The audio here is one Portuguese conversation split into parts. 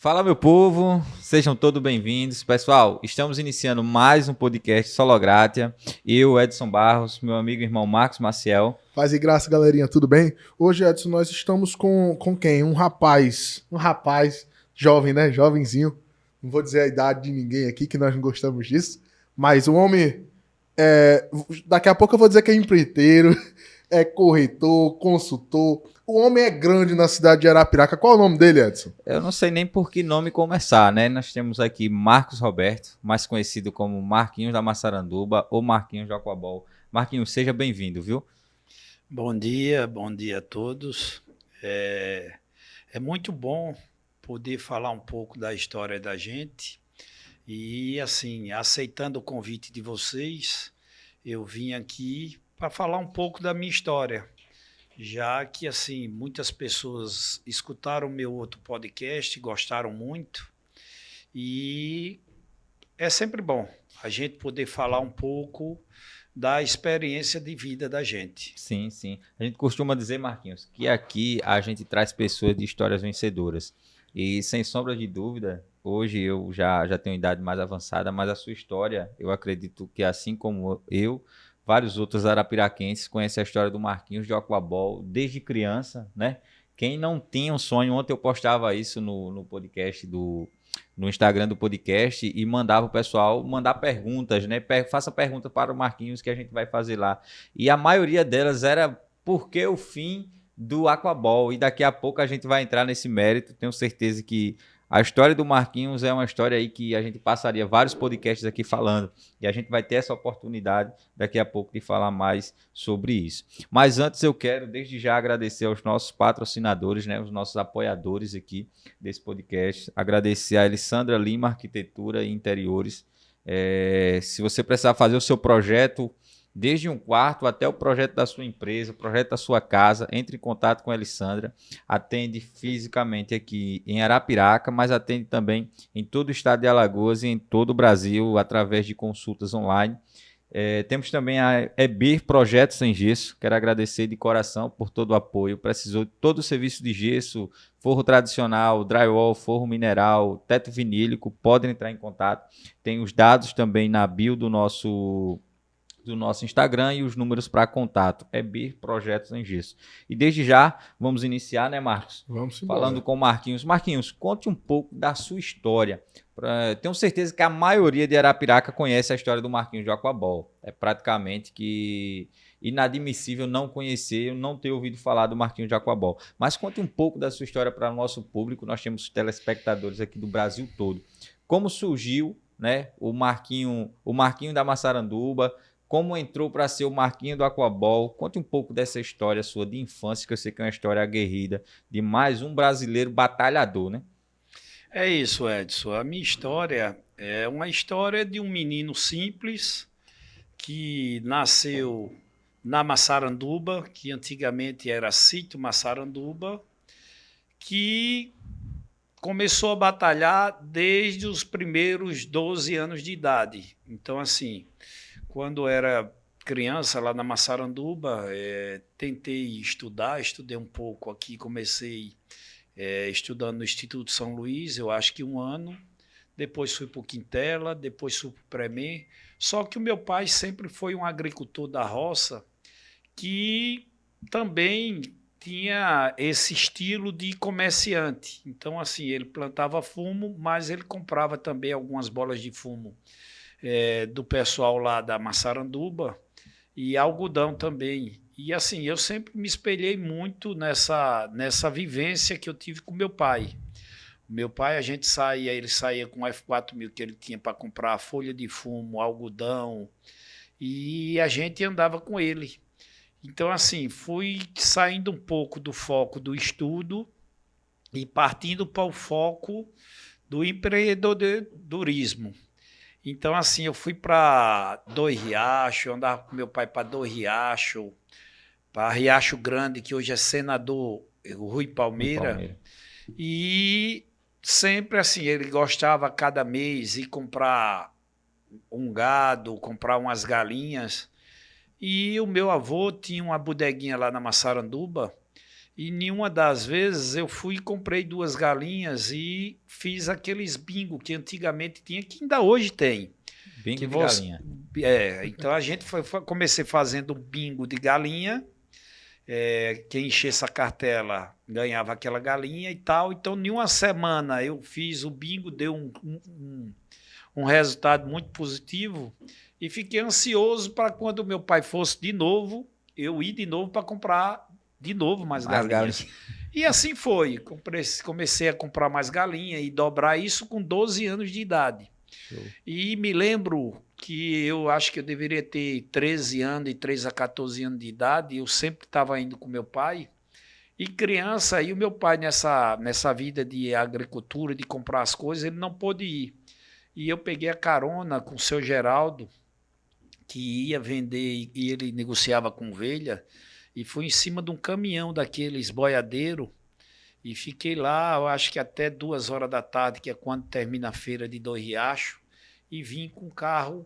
Fala, meu povo, sejam todos bem-vindos. Pessoal, estamos iniciando mais um podcast Solográtia. Eu, Edson Barros, meu amigo e irmão Marcos Maciel. Paz e graça, galerinha, tudo bem? Hoje, Edson, nós estamos com quem? Um rapaz jovem, né? Jovenzinho. Não vou dizer a idade de ninguém aqui, que nós não gostamos disso. Mas o homem, daqui a pouco eu vou dizer que é empreiteiro, é corretor, consultor. O homem é grande na cidade de Arapiraca. Qual é o nome dele, Edson? Eu não sei nem por que nome começar, né? Nós temos aqui Marcos Roberto, mais conhecido como Marquinhos da Massaranduba ou Marquinhos do Aquabol. Marquinhos, seja bem-vindo, viu? Bom dia a todos. É muito bom poder falar um pouco da história da gente e, assim, aceitando o convite de vocês, eu vim aqui para falar um pouco da minha história, já que, assim, muitas pessoas escutaram o meu outro podcast, gostaram muito e é sempre bom a gente poder falar um pouco da experiência de vida da gente. Sim, sim. A gente costuma dizer, Marquinhos, que aqui a gente traz pessoas de histórias vencedoras. E sem sombra de dúvida, hoje eu já tenho idade mais avançada, mas a sua história, eu acredito que assim como eu, vários outros arapiraquenses conhecem a história do Marquinhos de Aquabol desde criança, né? Quem não tinha um sonho, ontem eu postava isso no podcast no Instagram do podcast e mandava o pessoal mandar perguntas, né? Faça pergunta para o Marquinhos que a gente vai fazer lá. E a maioria delas era por que o fim do Aquabol? E daqui a pouco a gente vai entrar nesse mérito. Tenho certeza que a história do Marquinhos é uma história aí que a gente passaria vários podcasts aqui falando. E a gente vai ter essa oportunidade daqui a pouco de falar mais sobre isso. Mas antes eu quero desde já agradecer aos nossos patrocinadores, né, os nossos apoiadores aqui desse podcast. Agradecer a Elisandra Lima Arquitetura e Interiores. Se você precisar fazer o seu projeto, desde um quarto até o projeto da sua empresa, o projeto da sua casa, entre em contato com a Elisandra. Atende fisicamente aqui em Arapiraca, mas atende também em todo o estado de Alagoas e em todo o Brasil através de consultas online. Temos também a EBIR Projetos em Gesso. Quero agradecer de coração por todo o apoio. Precisou de todo o serviço de gesso, forro tradicional, drywall, forro mineral, teto vinílico, podem entrar em contato. Tem os dados também na bio do nosso Instagram e os números para contato. EBIR Projetos em Gesso. E desde já, vamos iniciar, né, Marcos? Vamos embora. Falando com o Marquinhos. Marquinhos, conte um pouco da sua história. Tenho certeza que a maioria de Arapiraca conhece a história do Marquinhos de Aquabol. É praticamente que inadmissível não conhecer, não ter ouvido falar do Marquinhos de Aquabol. Mas conte um pouco da sua história para o nosso público. Nós temos telespectadores aqui do Brasil todo. Como surgiu, né, o Marquinho da Massaranduba, como entrou para ser o Marquinho do Aquabol? Conte um pouco dessa história sua de infância, que eu sei que é uma história aguerrida, de mais um brasileiro batalhador, né? É isso, Edson. A minha história é uma história de um menino simples que nasceu na Massaranduba, que antigamente era Sítio Massaranduba, que começou a batalhar desde os primeiros 12 anos de idade. Então, assim, quando era criança lá na Massaranduba, tentei estudar, estudei um pouco aqui, comecei estudando no Instituto São Luís, eu acho que um ano, depois fui para o Quintela, depois fui para o Premê, só que o meu pai sempre foi um agricultor da roça que também tinha esse estilo de comerciante. Então, assim, ele plantava fumo, mas ele comprava também algumas bolas de fumo do pessoal lá da Massaranduba e algodão também. E assim, eu sempre me espelhei muito nessa vivência que eu tive com meu pai. Meu pai, ele saía com o F4000 que ele tinha para comprar folha de fumo, algodão, e a gente andava com ele. Então, assim, fui saindo um pouco do foco do estudo e partindo para o foco do empreendedorismo. Então, assim, eu fui para Dois Riachos, eu andava com meu pai para Dois Riachos, para Riacho Grande, que hoje é senador Rui Palmeira, e sempre assim, ele gostava a cada mês ir comprar um gado, comprar umas galinhas, e o meu avô tinha uma bodeguinha lá na Massaranduba, E nenhuma das vezes eu fui e comprei 2 galinhas e fiz aqueles bingo que antigamente tinha, que ainda hoje tem. Bingo Que de você, galinha. então a gente comecei fazendo bingo de galinha. Quem enchesse a cartela ganhava aquela galinha e tal. Então, em uma semana eu fiz o bingo, deu um resultado muito positivo e fiquei ansioso para quando meu pai fosse de novo, eu ir de novo para comprar de novo mais galinhas. E assim foi. Comecei a comprar mais galinha e dobrar isso com 12 anos de idade. Show. E me lembro que eu acho que eu deveria ter 13 anos, de 13 a 14 anos de idade, eu sempre estava indo com meu pai, e criança, e o meu pai nessa vida de agricultura, de comprar as coisas, ele não pôde ir. E eu peguei a carona com o seu Geraldo, que ia vender, e ele negociava com ovelha, e fui em cima de um caminhão daqueles boiadeiro, e fiquei lá, eu acho que até 2 horas da tarde, que é quando termina a feira de Dois Riachos, e vim com o carro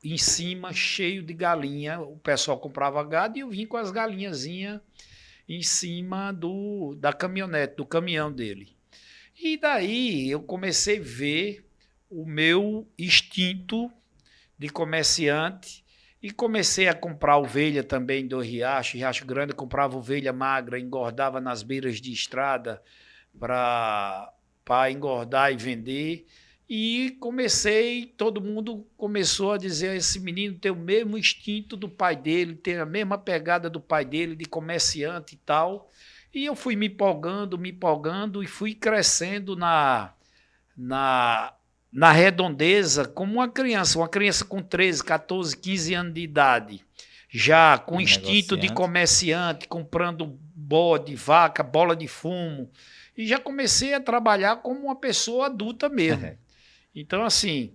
em cima, cheio de galinha. O pessoal comprava gado e eu vim com as galinhazinhas em cima da caminhonete, do caminhão dele. E daí eu comecei a ver o meu instinto de comerciante e comecei a comprar ovelha também do Riacho Grande, comprava ovelha magra, engordava nas beiras de estrada para engordar e vender. E todo mundo começou a dizer, esse menino tem o mesmo instinto do pai dele, tem a mesma pegada do pai dele, de comerciante e tal. E eu fui me empolgando e fui crescendo na redondeza como uma criança com 13, 14, 15 anos de idade, já com instinto de comerciante, comprando bode, vaca, bola de fumo, e já comecei a trabalhar como uma pessoa adulta mesmo. Então, assim,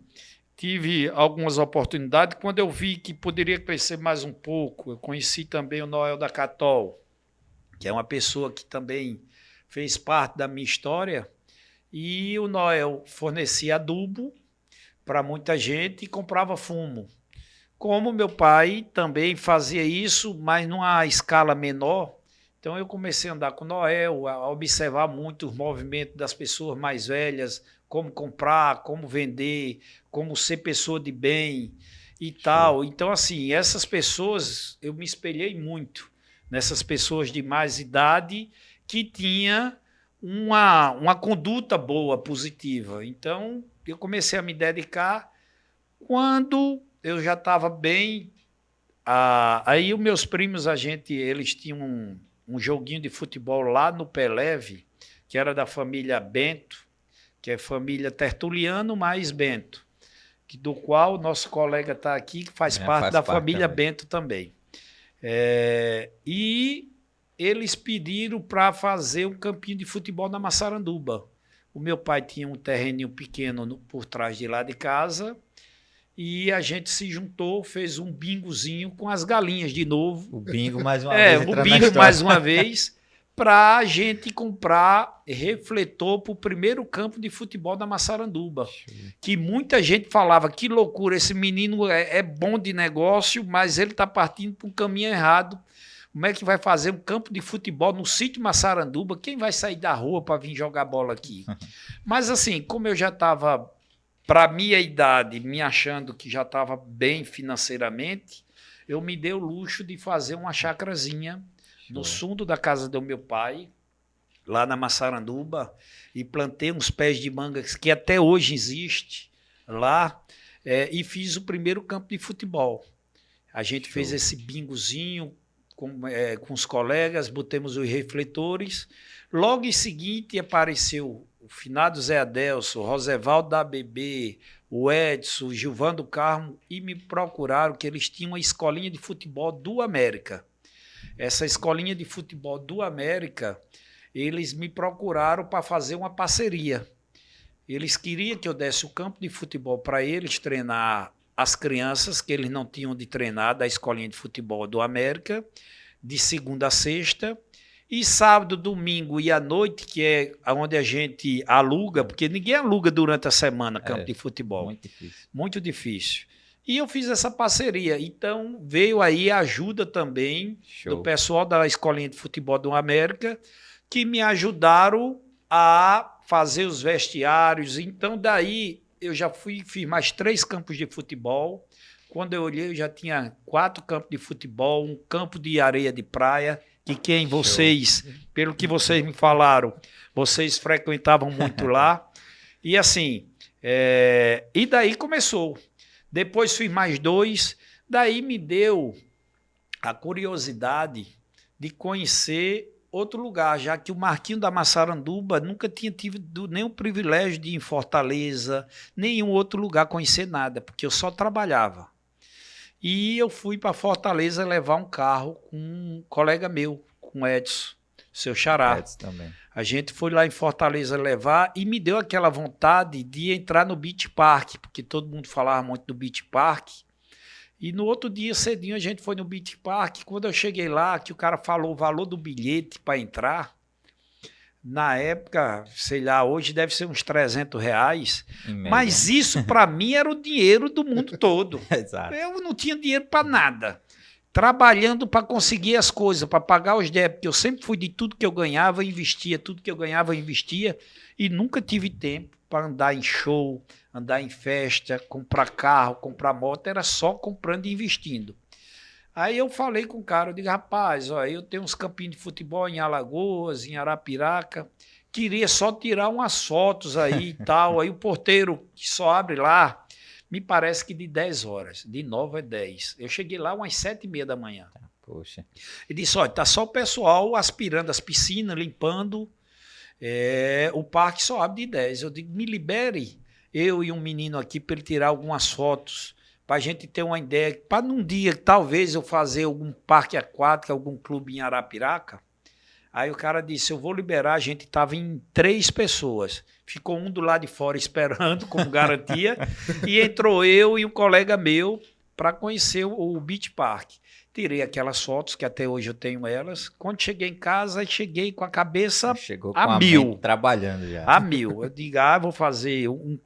tive algumas oportunidades. Quando eu vi que poderia crescer mais um pouco, eu conheci também o Noel da Catol, que é uma pessoa que também fez parte da minha história. E o Noel fornecia adubo para muita gente e comprava fumo. Como meu pai também fazia isso, mas numa escala menor. Então eu comecei a andar com o Noel, a observar muito os movimentos das pessoas mais velhas, como comprar, como vender, como ser pessoa de bem e tal. Então, assim, essas pessoas, eu me espelhei muito nessas pessoas de mais idade que tinha uma conduta boa, positiva. Então, eu comecei a me dedicar quando eu já estava bem. Aí os meus primos, eles tinham um joguinho de futebol lá no Peleve, que era da família Bento, que é família Tertuliano mais Bento, do qual nosso colega está aqui, que faz parte da família também. Bento também. E eles pediram para fazer um campinho de futebol na Massaranduba. O meu pai tinha um terreninho pequeno por trás de lá de casa, e a gente se juntou, fez um bingozinho com as galinhas de novo. O bingo mais uma vez. O bingo mais uma vez, para a gente comprar refletor para o primeiro campo de futebol da Massaranduba. Que muita gente falava, que loucura, esse menino é bom de negócio, mas ele está partindo para um caminho errado. Como é que vai fazer um campo de futebol no sítio Massaranduba? Quem vai sair da rua para vir jogar bola aqui? Mas assim, como eu já estava, para minha idade, me achando que já estava bem financeiramente, eu me dei o luxo de fazer uma chacrazinha no fundo da casa do meu pai, lá na Massaranduba, e plantei uns pés de manga que até hoje existe lá, e fiz o primeiro campo de futebol. A gente fez esse bingozinho com os colegas, botamos os refletores. Logo em seguinte apareceu o finado Zé Adelso, o Rosevaldo da ABB, o Edson, o Gilvando Carmo, e me procuraram que eles tinham uma escolinha de futebol do América. Essa escolinha de futebol do América, eles me procuraram para fazer uma parceria. Eles queriam que eu desse o campo de futebol para eles treinar as crianças, que eles não tinham de treinar, da escolinha de futebol do América, de segunda a sexta, e sábado, domingo e à noite, que é onde a gente aluga, porque ninguém aluga durante a semana campo de futebol. Muito difícil. Muito difícil. E eu fiz essa parceria. Então, veio aí a ajuda também do pessoal da Escolinha de Futebol do América, que me ajudaram a fazer os vestiários. Então, daí, eu já fiz mais 3 campos de futebol. Quando eu olhei, eu já tinha 4 campos de futebol, um campo de areia de praia, que quem vocês, pelo que vocês me falaram, vocês frequentavam muito lá. E assim, e daí começou. Depois fiz mais 2, daí me deu a curiosidade de conhecer outro lugar, já que o Marquinho da Massaranduba nunca tinha tido nenhum privilégio de ir em Fortaleza, nenhum outro lugar conhecer nada, porque eu só trabalhava. E eu fui para Fortaleza levar um carro com um colega meu, com o Edson, seu xará. Edson também. A gente foi lá em Fortaleza levar e me deu aquela vontade de entrar no Beach Park, porque todo mundo falava muito do Beach Park. E no outro dia, cedinho, a gente foi no Beach Park. Quando eu cheguei lá, que o cara falou o valor do bilhete para entrar, na época, sei lá, hoje deve ser uns R$300. Mas isso, para mim, era o dinheiro do mundo todo. Exato. Eu não tinha dinheiro para nada. Trabalhando para conseguir as coisas, para pagar os débitos. Eu sempre fui de tudo que eu ganhava, investia. Tudo que eu ganhava, investia. E nunca tive tempo para andar em show, andar em festa, comprar carro, comprar moto. Era só comprando e investindo. Aí eu falei com o cara, eu digo, rapaz, ó, eu tenho uns campinhos de futebol em Alagoas, em Arapiraca, queria só tirar umas fotos aí e tal. Aí o porteiro, que só abre lá, me parece que de 10 horas, de 9 a 10. Eu cheguei lá umas 7h30 da manhã. Poxa. E disse, olha, tá só o pessoal aspirando as piscinas, limpando, o parque só abre de 10. Eu digo, me libere, eu e um menino aqui, para ele tirar algumas fotos, para a gente ter uma ideia, para num dia, talvez eu fazer algum parque aquático, algum clube em Arapiraca. Aí o cara disse, eu vou liberar, a gente estava em 3 pessoas. Ficou um do lado de fora esperando, como garantia, e entrou eu e um colega meu para conhecer o Beach Park. Tirei aquelas fotos, que até hoje eu tenho elas. Quando cheguei em casa, cheguei com a cabeça Chegou com a 1000. Trabalhando já. A 1000. Eu digo, vou fazer um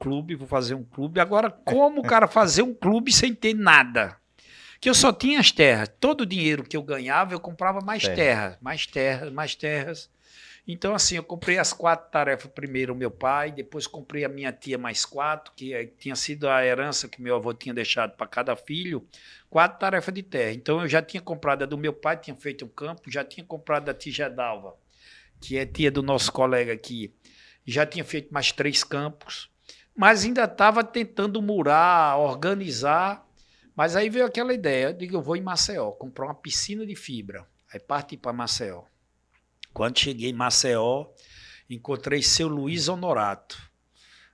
clube. Agora, como o cara fazer um clube sem ter nada? Que eu só tinha as terras. Todo o dinheiro que eu ganhava, eu comprava mais terras. Então, assim, eu comprei as 4 tarefas. Primeiro o meu pai, depois comprei a minha tia mais 4, que tinha sido a herança que meu avô tinha deixado para cada filho, 4 tarefas de terra. Então, eu já tinha comprado a do meu pai, tinha feito um campo, já tinha comprado a tia Gedalva, que é tia do nosso colega aqui, já tinha feito mais 3 campos, mas ainda estava tentando murar, organizar. Mas aí veio aquela ideia, eu digo, eu vou em Maceió, comprar uma piscina de fibra. Aí parti para Maceió. Quando cheguei em Maceió, encontrei seu Luiz Honorato.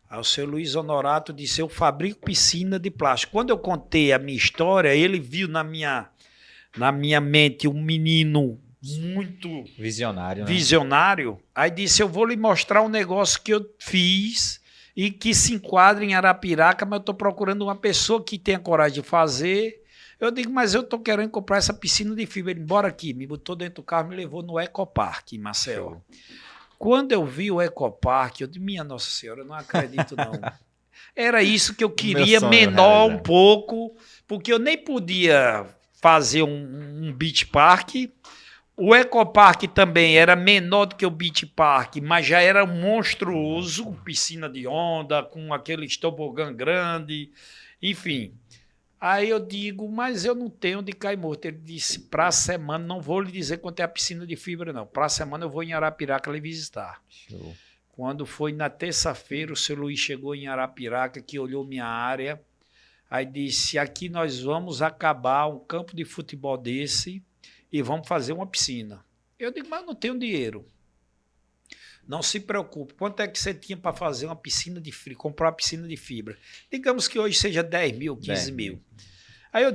Aí o seu Luiz Honorato disse, eu fabrico piscina de plástico. Quando eu contei a minha história, ele viu na minha mente um menino muito visionário, né? Aí disse, eu vou lhe mostrar um negócio que eu fiz e que se enquadra em Arapiraca, mas eu estou procurando uma pessoa que tenha coragem de fazer. Eu digo, mas eu estou querendo comprar essa piscina de fibra. Ele, bora aqui, me botou dentro do carro, me levou no Ecopark, em Maceió. Show. Quando eu vi o Ecopark, eu disse, minha Nossa Senhora, eu não acredito não. Era isso que eu queria, menor um pouco, porque eu nem podia fazer um beach park. O Ecopark também era menor do que o Beach Park, mas já era monstruoso, com piscina de onda, com aquele tobogã grande, enfim. Aí eu digo, mas eu não tenho onde cair morto. Ele disse, para a semana, não vou lhe dizer quanto é a piscina de fibra, não. Para a semana eu vou em Arapiraca lhe visitar. Show. Quando foi na terça-feira, o seu Luiz chegou em Arapiraca, que olhou minha área, aí disse, aqui nós vamos acabar um campo de futebol desse e vamos fazer uma piscina. Eu digo, mas eu não tenho dinheiro. Não se preocupe. Quanto é que você tinha para fazer uma piscina de fibra, comprar uma piscina de fibra? Digamos que hoje seja 10 mil, 15 mil. Aí ele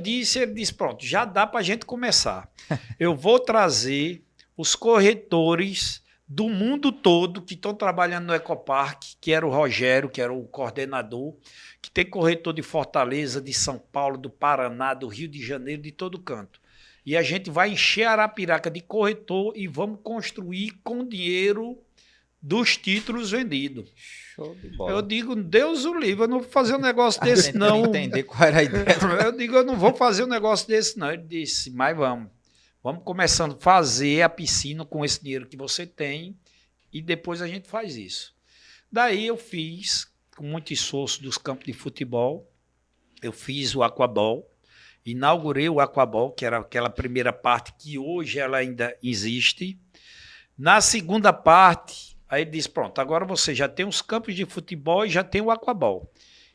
disse, pronto, já dá para a gente começar. Eu vou trazer os corretores do mundo todo que estão trabalhando no Ecopark, que era o Rogério, que era o coordenador, que tem corretor de Fortaleza, de São Paulo, do Paraná, do Rio de Janeiro, de todo canto. E a gente vai encher a Arapiraca de corretor e vamos construir com dinheiro dos títulos vendidos. Show de bola. Eu digo, Deus o livre, eu não vou fazer um negócio desse, não. Entender qual era a ideia. Eu digo, eu não vou fazer um negócio desse, não. Ele disse, mas vamos. Vamos começando a fazer a piscina com esse dinheiro que você tem e depois a gente faz isso. Daí eu fiz, com muito esforço dos campos de futebol, eu fiz o aquabol, inaugurei o aquabol, que era aquela primeira parte que hoje ela ainda existe. Na segunda parte, aí ele disse, pronto, agora você já tem os campos de futebol e já tem o aquabol.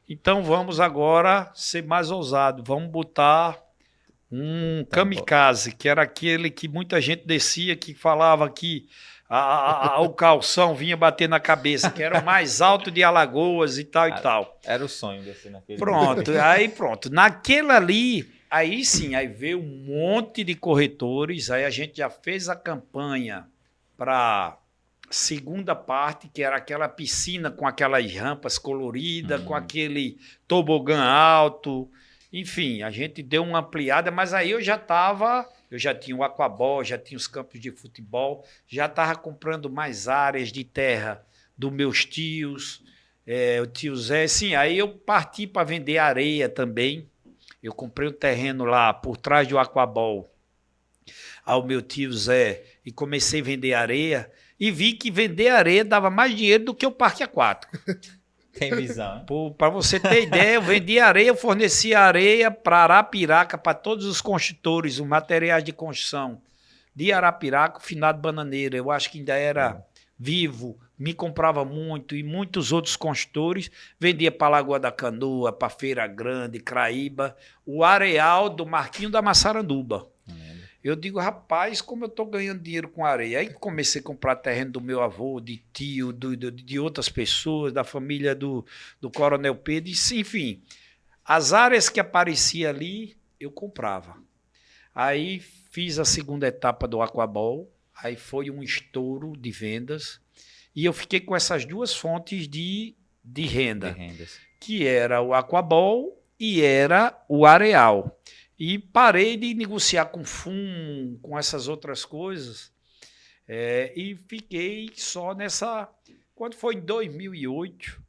Então vamos agora ser mais ousado, vamos botar um kamikaze, que era aquele que muita gente descia, que falava que o calção vinha bater na cabeça, que era o mais alto de Alagoas e tal e tal. Era o sonho desse naquele Pronto, aí pronto. Naquele ali, aí sim, aí veio um monte de corretores, aí a gente já fez a campanha para segunda parte, que era aquela piscina com aquelas rampas coloridas, com aquele tobogã alto. Enfim, a gente deu uma ampliada, mas aí eu já tinha o aquabol, já tinha os campos de futebol, já estava comprando mais áreas de terra dos meus tios, o tio Zé, sim, aí eu parti para vender areia também. Eu comprei um terreno lá por trás do aquabol ao meu tio Zé e comecei a vender areia e vi que vender areia dava mais dinheiro do que o parque aquático. Tem visão, hein? Para você ter ideia, eu vendia areia, eu fornecia areia para Arapiraca, para todos os construtores, os materiais de construção de Arapiraca, o finado Bananeira, eu acho que ainda era vivo, me comprava muito, e muitos outros construtores, vendia para Lagoa da Canoa, para Feira Grande, Craíba, o areal do Marquinho da Massaranduba. Eu digo, rapaz, como eu estou ganhando dinheiro com areia. Aí comecei a comprar terreno do meu avô, de tio, de outras pessoas, da família do Coronel Pedro, enfim. As áreas que apareciam ali, eu comprava. Aí fiz a segunda etapa do aquabol, aí foi um estouro de vendas, e eu fiquei com essas duas fontes de renda, que era o aquabol e era o areal. E parei de negociar com FUM, com essas outras coisas, e fiquei só nessa... Quando foi em 2008,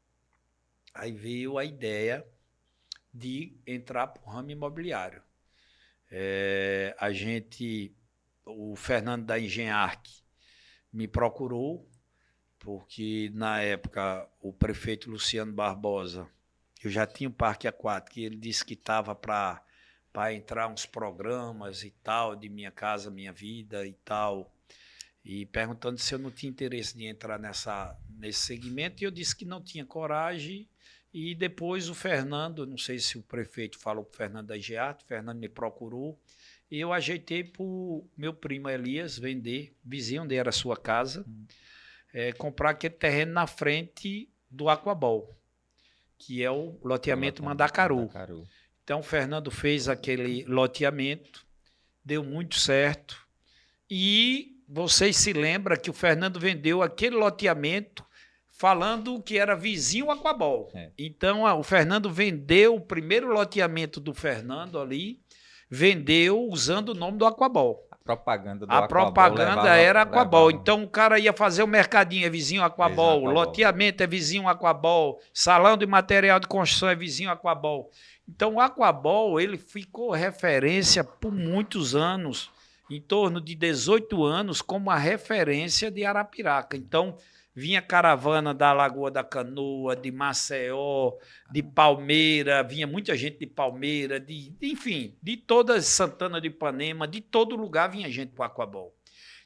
aí veio a ideia de entrar para o ramo imobiliário. O Fernando da Engenharc me procurou, porque na época o prefeito Luciano Barbosa, eu já tinha um parque aquático, e ele disse que estava para entrar uns programas e tal, de Minha Casa Minha Vida e tal, e perguntando se eu não tinha interesse de entrar nesse segmento, e eu disse que não tinha coragem, e depois o Fernando, não sei se o prefeito falou para o Fernando da Engenharc, o Fernando me procurou, e eu ajeitei para o meu primo Elias vender, vizinho onde era a sua casa, comprar aquele terreno na frente do aquabol, que é o loteamento Mandacaru. Então, o Fernando fez aquele loteamento, deu muito certo. E vocês se lembram que o Fernando vendeu aquele loteamento falando que era vizinho ao aquabol. Então, o Fernando vendeu o primeiro loteamento do Fernando ali, vendeu usando o nome do aquabol. A propaganda era aquabol. Então, o cara ia fazer o mercadinho, é vizinho aquabol, loteamento é vizinho aquabol, salão de material de construção é vizinho aquabol. Então, o aquabol, ele ficou referência por muitos anos, em torno de 18 anos, como a referência de Arapiraca. Então, vinha caravana da Lagoa da Canoa, de Maceió, de Palmeira, vinha muita gente de Palmeira, enfim, de toda Santana de Ipanema, de todo lugar vinha gente para o aquabol.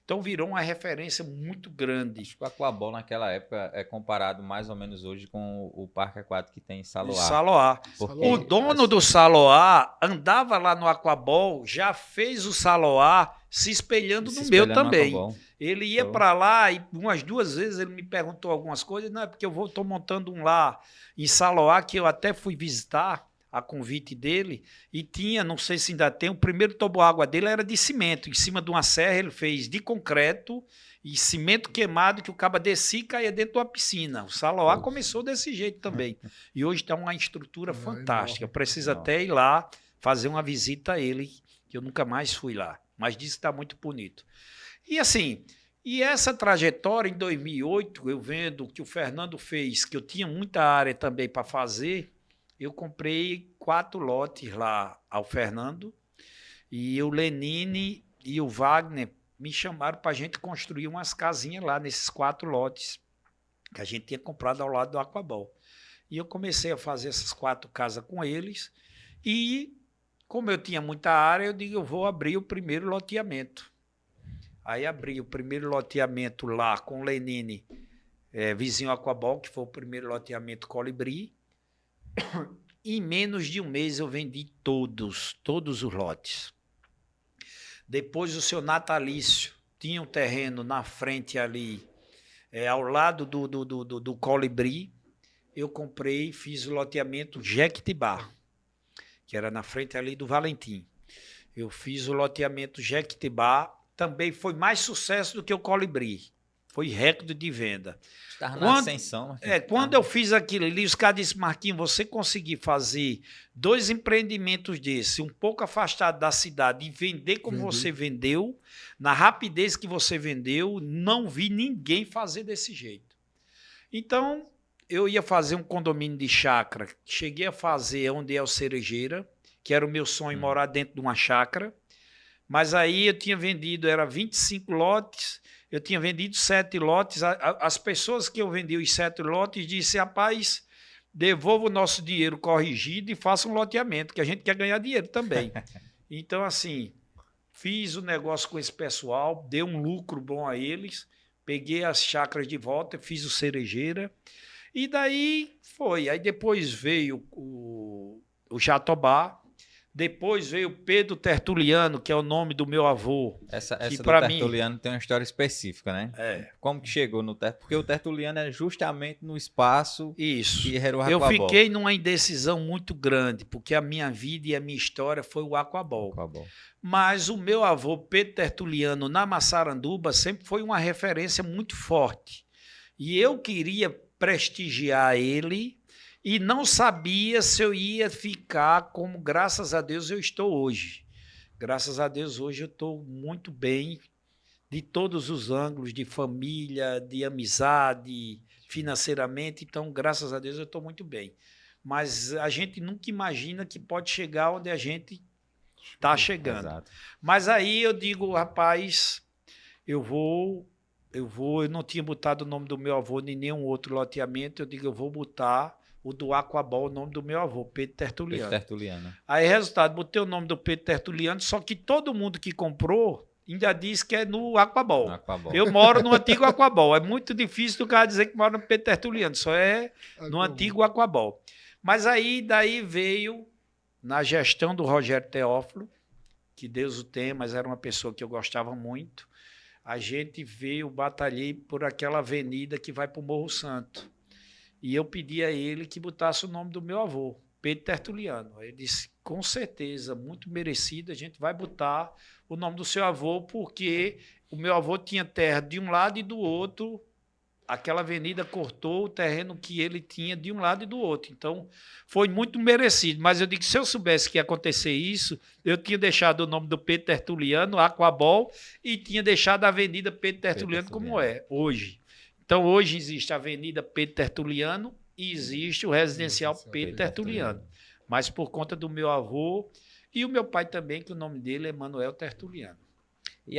Então virou uma referência muito grande. Acho que o aquabol naquela época é comparado mais ou menos hoje com o parque aquático que tem em Saloá. Saloá. O dono do Saloá andava lá no aquabol, já fez o Saloá se espelhando no meu também. Ele ia para lá e umas 2 vezes ele me perguntou algumas coisas. Não, é porque eu estou montando um lá em Saloá, que eu até fui visitar a convite dele, e tinha, não sei se ainda tem, o primeiro toboágua dele era de cimento, em cima de uma serra ele fez de concreto e cimento queimado, que o caba descia e caía dentro de uma piscina. O Saloá começou desse jeito também, e hoje está uma estrutura fantástica, precisa até ir lá fazer uma visita a ele, que eu nunca mais fui lá, mas disse que está muito bonito. E assim, E essa trajetória, em 2008, eu vendo que o Fernando fez, que eu tinha muita área também para fazer, eu comprei 4 lotes lá ao Fernando, e o Lenine e o Wagner me chamaram para a gente construir umas casinhas lá nesses 4 lotes que a gente tinha comprado ao lado do Aquabol. E eu comecei a fazer essas 4 casas com eles e, como eu tinha muita área, eu digo, eu vou abrir o primeiro loteamento. Aí abri o primeiro loteamento lá com o Lenine, vizinho Aquabol, que foi o primeiro loteamento Colibri. Em menos de um mês eu vendi todos os lotes. Depois o seu Natalício tinha um terreno na frente ali, ao lado do Colibri. Eu comprei, fiz o loteamento Jequitibá, que era na frente ali do Valentim. Eu fiz o loteamento Jequitibá, também foi mais sucesso do que o Colibri. Foi recorde de venda. Estava na ascensão. Quando eu fiz aquilo ali, os caras disseram, Marquinhos, você conseguir fazer 2 empreendimentos desses, um pouco afastado da cidade, e vender como você vendeu, na rapidez que você vendeu, não vi ninguém fazer desse jeito. Então, eu ia fazer um condomínio de chácara. Cheguei a fazer onde é o Cerejeira, que era o meu sonho, morar dentro de uma chácara. Mas aí eu tinha vendido, era 25 lotes, eu tinha vendido 7 lotes. As pessoas que eu vendi os 7 lotes disse, rapaz, devolva o nosso dinheiro corrigido e faça um loteamento, que a gente quer ganhar dinheiro também. Então, assim, fiz o negócio com esse pessoal, dei um lucro bom a eles, peguei as chácaras de volta, fiz o Cerejeira, e daí foi. Aí depois veio o Jatobá, depois veio Pedro Tertuliano, que é o nome do meu avô. Essa do Tertuliano tem uma história específica, né? Como que chegou no Tertuliano? Porque o Tertuliano é justamente no espaço que era o Aquabol. Eu fiquei numa indecisão muito grande, porque a minha vida e a minha história foi o Aquabol. Mas o meu avô, Pedro Tertuliano, na Massaranduba, sempre foi uma referência muito forte. E eu queria prestigiar ele, e não sabia se eu ia ficar como, graças a Deus, eu estou hoje. Graças a Deus, hoje eu estou muito bem, de todos os ângulos, de família, de amizade, financeiramente. Então, graças a Deus, eu estou muito bem. Mas a gente nunca imagina que pode chegar onde a gente está chegando. Exato. Mas aí eu digo, rapaz, eu não tinha botado o nome do meu avô em nenhum outro loteamento, eu digo, eu vou botar o do Aquabol, o nome do meu avô, Pedro Tertuliano. Aí, resultado, botei o nome do Pedro Tertuliano, só que todo mundo que comprou ainda diz que é no Aquabol. Eu moro no antigo Aquabol. É muito difícil do cara dizer que mora no Pedro Tertuliano, só é no antigo Aquabol. Mas aí, daí veio, na gestão do Rogério Teófilo, que Deus o tenha, mas era uma pessoa que eu gostava muito, a gente veio, batalhei por aquela avenida que vai para o Morro Santo. E eu pedi a ele que botasse o nome do meu avô, Pedro Tertuliano. Ele disse, com certeza, muito merecido, a gente vai botar o nome do seu avô, porque o meu avô tinha terra de um lado e do outro, aquela avenida cortou o terreno que ele tinha de um lado e do outro. Então, foi muito merecido. Mas eu digo, se eu soubesse que ia acontecer isso, eu tinha deixado o nome do Pedro Tertuliano, Aquabol, e tinha deixado a avenida Pedro Tertuliano como é hoje. Então, hoje existe a Avenida Pedro Tertuliano e existe o residencial Pedro Tertuliano. Mas por conta do meu avô e o meu pai também, que o nome dele é Manuel Tertuliano. E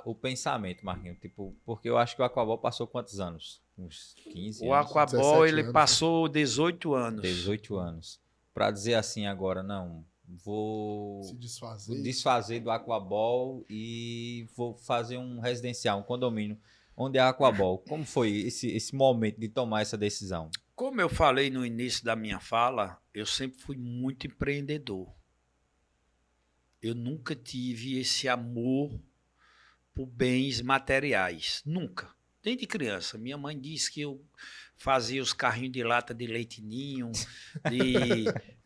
o pensamento, Marquinhos, tipo, porque eu acho que o Aquabol passou quantos anos? Uns 15 anos? O Aquabol, ele passou 18 anos. 18 anos. Para dizer assim agora, não, vou desfazer do Aquabol e vou fazer um residencial, um condomínio, onde é a Aquabol. Como foi esse momento de tomar essa decisão? Como eu falei no início da minha fala, eu sempre fui muito empreendedor. Eu nunca tive esse amor por bens materiais. Nunca. Desde criança. Minha mãe disse que eu fazia os carrinhos de lata de leite ninho,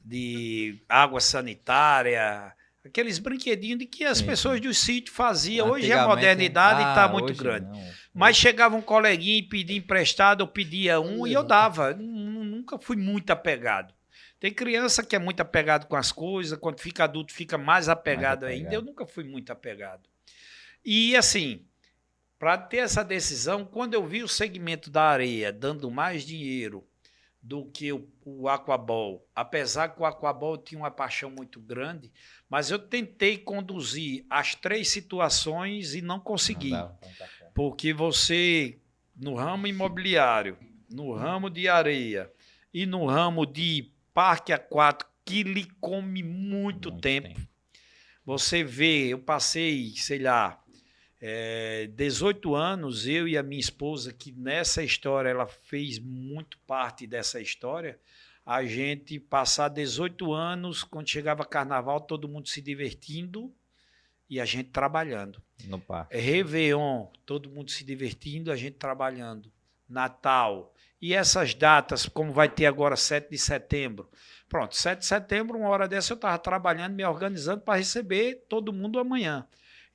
de água sanitária, aqueles brinquedinhos de que as pessoas do sítio faziam. Hoje a modernidade está muito grande. Não. Mas chegava um coleguinha e pedia emprestado, eu pedia um e eu dava. Nunca fui muito apegado. Tem criança que é muito apegado com as coisas, quando fica adulto fica mais apegado ainda. Eu nunca fui muito apegado. E assim, Para ter essa decisão, quando eu vi o segmento da areia dando mais dinheiro do que o aquabol, apesar que o aquabol tinha uma paixão muito grande, mas eu tentei conduzir as 3 situações e não consegui. Porque você, no ramo imobiliário, no ramo de areia e no ramo de parque aquático, que lhe come muito tempo. Você vê, eu passei, sei lá, 18 anos, eu e a minha esposa, que nessa história, ela fez muito parte dessa história, a gente passar 18 anos, quando chegava carnaval, todo mundo se divertindo e a gente trabalhando. No parque. Réveillon, todo mundo se divertindo, a gente trabalhando. Natal. E essas datas, como vai ter agora 7 de setembro. Pronto, 7 de setembro, uma hora dessa eu estava trabalhando, me organizando para receber todo mundo amanhã.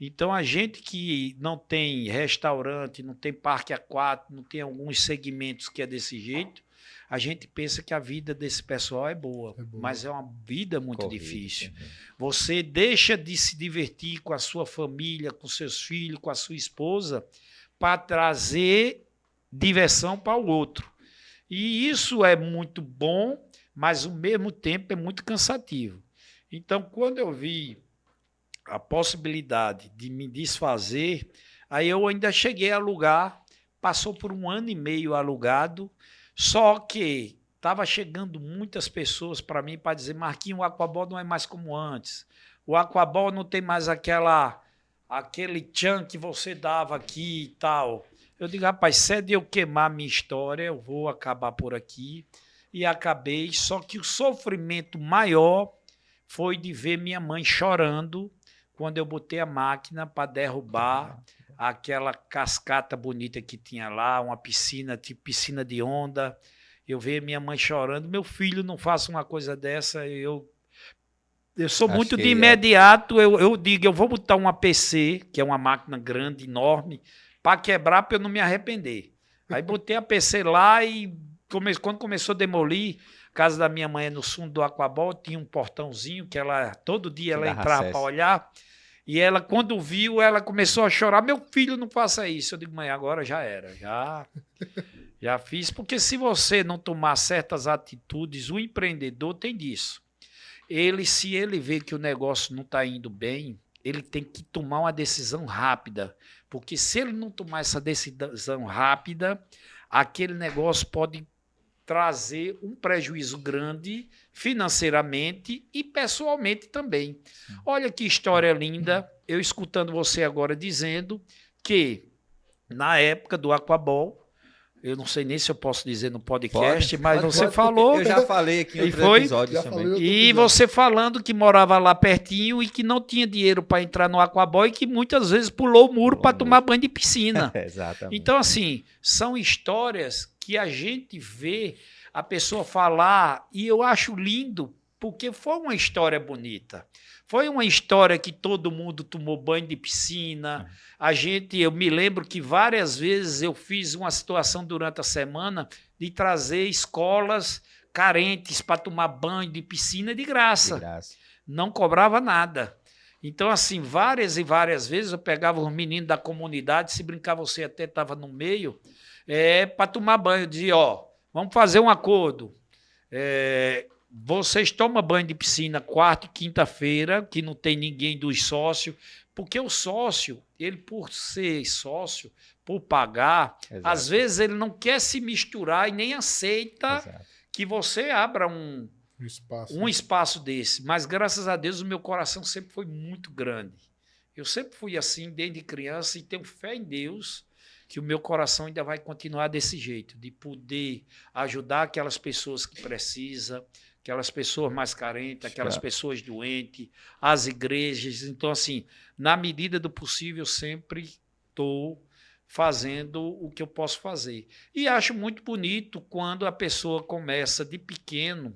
Então, a gente que não tem restaurante, não tem parque aquático, não tem alguns segmentos que é desse jeito, a gente pensa que a vida desse pessoal é boa, mas é uma vida muito difícil. Você deixa de se divertir com a sua família, com seus filhos, com a sua esposa, para trazer diversão para o outro. E isso é muito bom, mas ao mesmo tempo é muito cansativo. Então, quando eu vi a possibilidade de me desfazer, aí eu ainda cheguei a alugar, passou por 1 ano e meio alugado, só que estava chegando muitas pessoas para mim para dizer: Marquinhos, o aquabol não é mais como antes, o aquabol não tem mais aquele tchan que você dava aqui e tal. Eu digo: rapaz, se é de eu queimar minha história, eu vou acabar por aqui. E acabei, só que o sofrimento maior foi de ver minha mãe chorando quando eu botei a máquina para derrubar aquela cascata bonita que tinha lá, uma piscina, tipo piscina de onda. Eu vi minha mãe chorando: meu filho, não faça uma coisa dessa. Eu sou muito de imediato, eu digo: eu vou botar uma PC, que é uma máquina grande, enorme, para quebrar, para eu não me arrepender. Aí botei a PC lá e quando começou a demolir, a casa da minha mãe é no fundo do aquabol, tinha um portãozinho que todo dia ela entrava para olhar. E ela, quando viu, ela começou a chorar: meu filho, não faça isso. Eu digo: mãe, agora já era, já fiz. Porque se você não tomar certas atitudes, o empreendedor tem disso. Se ele vê que o negócio não está indo bem, ele tem que tomar uma decisão rápida. Porque se ele não tomar essa decisão rápida, aquele negócio pode trazer um prejuízo grande financeiramente e pessoalmente também. Olha que história linda, eu escutando você agora dizendo que na época do aquabol, eu não sei nem se eu posso dizer no podcast, mas você falou... Eu já falei aqui em outro episódio também. E você falando que morava lá pertinho e que não tinha dinheiro para entrar no aquabol e que muitas vezes pulou o muro para tomar banho de piscina. Exatamente. Então, assim, são histórias que a gente vê a pessoa falar e eu acho lindo, porque foi uma história bonita. Foi uma história que todo mundo tomou banho de piscina. Eu me lembro que várias vezes eu fiz uma situação durante a semana de trazer escolas carentes para tomar banho de piscina de graça. Não cobrava nada. Então, assim, várias e várias vezes eu pegava os meninos da comunidade, se brincar você até estava no meio, para tomar banho. Eu dizia: vamos fazer um acordo. Vocês tomam banho de piscina quarta e quinta-feira, que não tem ninguém dos sócios, porque o sócio, ele por ser sócio, por pagar, às vezes ele não quer se misturar e nem aceita que você abra um espaço desse. Mas, graças a Deus, o meu coração sempre foi muito grande. Eu sempre fui assim, desde criança, e tenho fé em Deus que o meu coração ainda vai continuar desse jeito, de poder ajudar aquelas pessoas que precisam, aquelas pessoas mais carentes, aquelas pessoas doentes, as igrejas. Então, assim, na medida do possível, eu sempre estou fazendo o que eu posso fazer. E acho muito bonito quando a pessoa começa de pequeno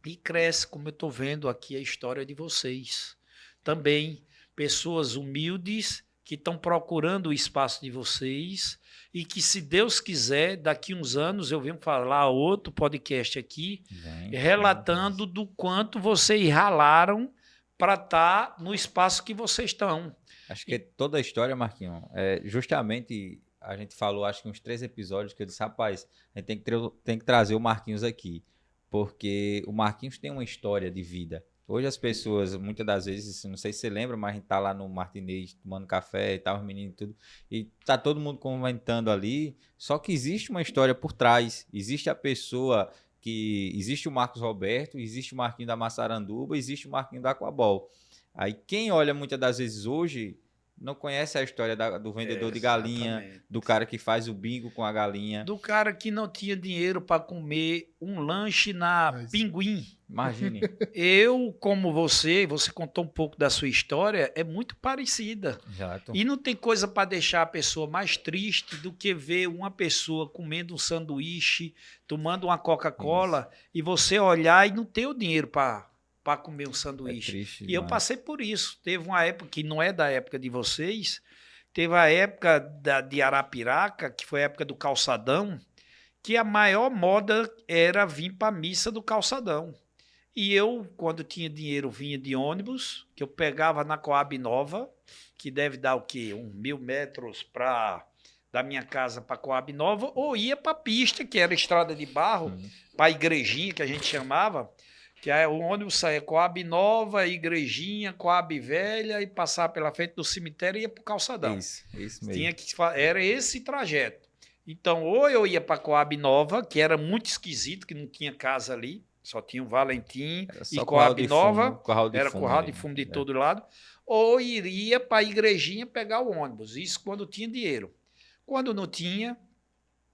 e cresce, como eu estou vendo aqui a história de vocês. Também pessoas humildes que estão procurando o espaço de vocês e que, se Deus quiser, daqui uns anos eu venho falar outro podcast aqui, relatando do quanto vocês ralaram para estar no espaço que vocês estão. Acho que toda a história, Marquinhos, justamente a gente falou, acho que uns 3 episódios que eu disse, rapaz, a gente tem que trazer o Marquinhos aqui, porque o Marquinhos tem uma história de vida. Hoje as pessoas, muitas das vezes, não sei se você lembra, mas a gente tá lá no Martinez tomando café e tal, os meninos e tudo, e tá todo mundo comentando ali, só que existe uma história por trás, existe a pessoa que... Existe o Marcos Roberto, existe o Marquinhos da Massaranduba, existe o Marquinhos da Aquabol. Aí quem olha muitas das vezes hoje não conhece a história do vendedor de galinha, Exatamente. do cara que faz o bingo com a galinha. Do cara que não tinha dinheiro para comer um lanche na Mas- Pinguim. Imagine. Eu, como você contou um pouco da sua história, é muito parecida. Exato. E não tem coisa para deixar a pessoa mais triste do que ver uma pessoa comendo um sanduíche, tomando uma Coca-Cola, e você olhar e não ter o dinheiro para comer um É sanduíche. triste E eu demais. passei por isso. Teve uma época que não é da época de vocês, teve a época de Arapiraca, que foi a época do calçadão, que a maior moda era vir para a missa do calçadão. E eu, quando tinha dinheiro, vinha de ônibus, que eu pegava na Coab Nova, que deve dar o quê? 1.000 metros da minha casa para Coab Nova, ou ia para a pista, que era estrada de barro, para a igrejinha, que a gente chamava, que aí o ônibus saía Coab Nova, Igrejinha, Coab Velha, e passava pela frente do cemitério e ia para o calçadão. Isso mesmo. Tinha era esse trajeto. Então, ou eu ia para Coab Nova, que era muito esquisito, que não tinha casa ali, só tinha o Valentim Era e só Coab Nova, curral de era fumo curral ali, de fumo de né? todo lado, ou iria para a Igrejinha pegar o ônibus, isso quando tinha dinheiro. Quando não tinha,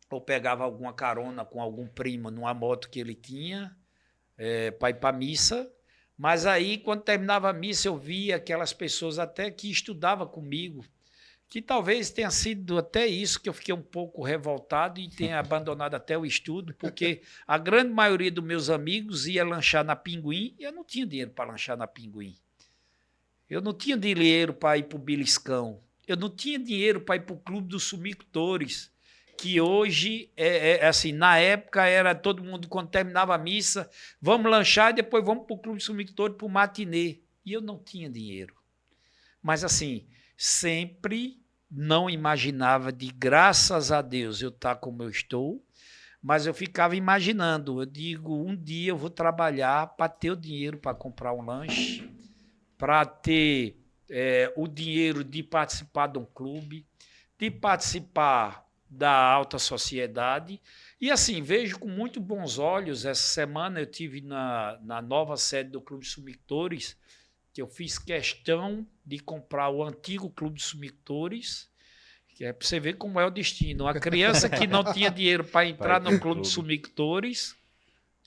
ou pegava alguma carona com algum primo numa moto que ele tinha, para ir para a missa. Mas aí, quando terminava a missa, eu via aquelas pessoas até que estudavam comigo, que talvez tenha sido até isso que eu fiquei um pouco revoltado e tenha abandonado até o estudo, porque a grande maioria dos meus amigos ia lanchar na Pinguim e eu não tinha dinheiro para lanchar na Pinguim. Eu não tinha dinheiro para ir para o Beliscão. Eu não tinha dinheiro para ir para o Clube dos Sumicultores, que hoje, assim, na época era todo mundo, quando terminava a missa, vamos lanchar e depois vamos para o Clube dos Sumicultores, para o matinê. E eu não tinha dinheiro. Mas assim, sempre não imaginava de, graças a Deus, eu estar como eu estou, mas eu ficava imaginando, eu digo, um dia eu vou trabalhar para ter o dinheiro para comprar um lanche, para ter o dinheiro de participar de um clube, de participar da alta sociedade. E assim, vejo com muito bons olhos, essa semana eu tive na nova sede do Clube de Sumicultores, que eu fiz questão de comprar o antigo Clube de Sumicultores, que é para você ver como é o destino. Uma criança que não tinha dinheiro para entrar no Clube de Sumicultores,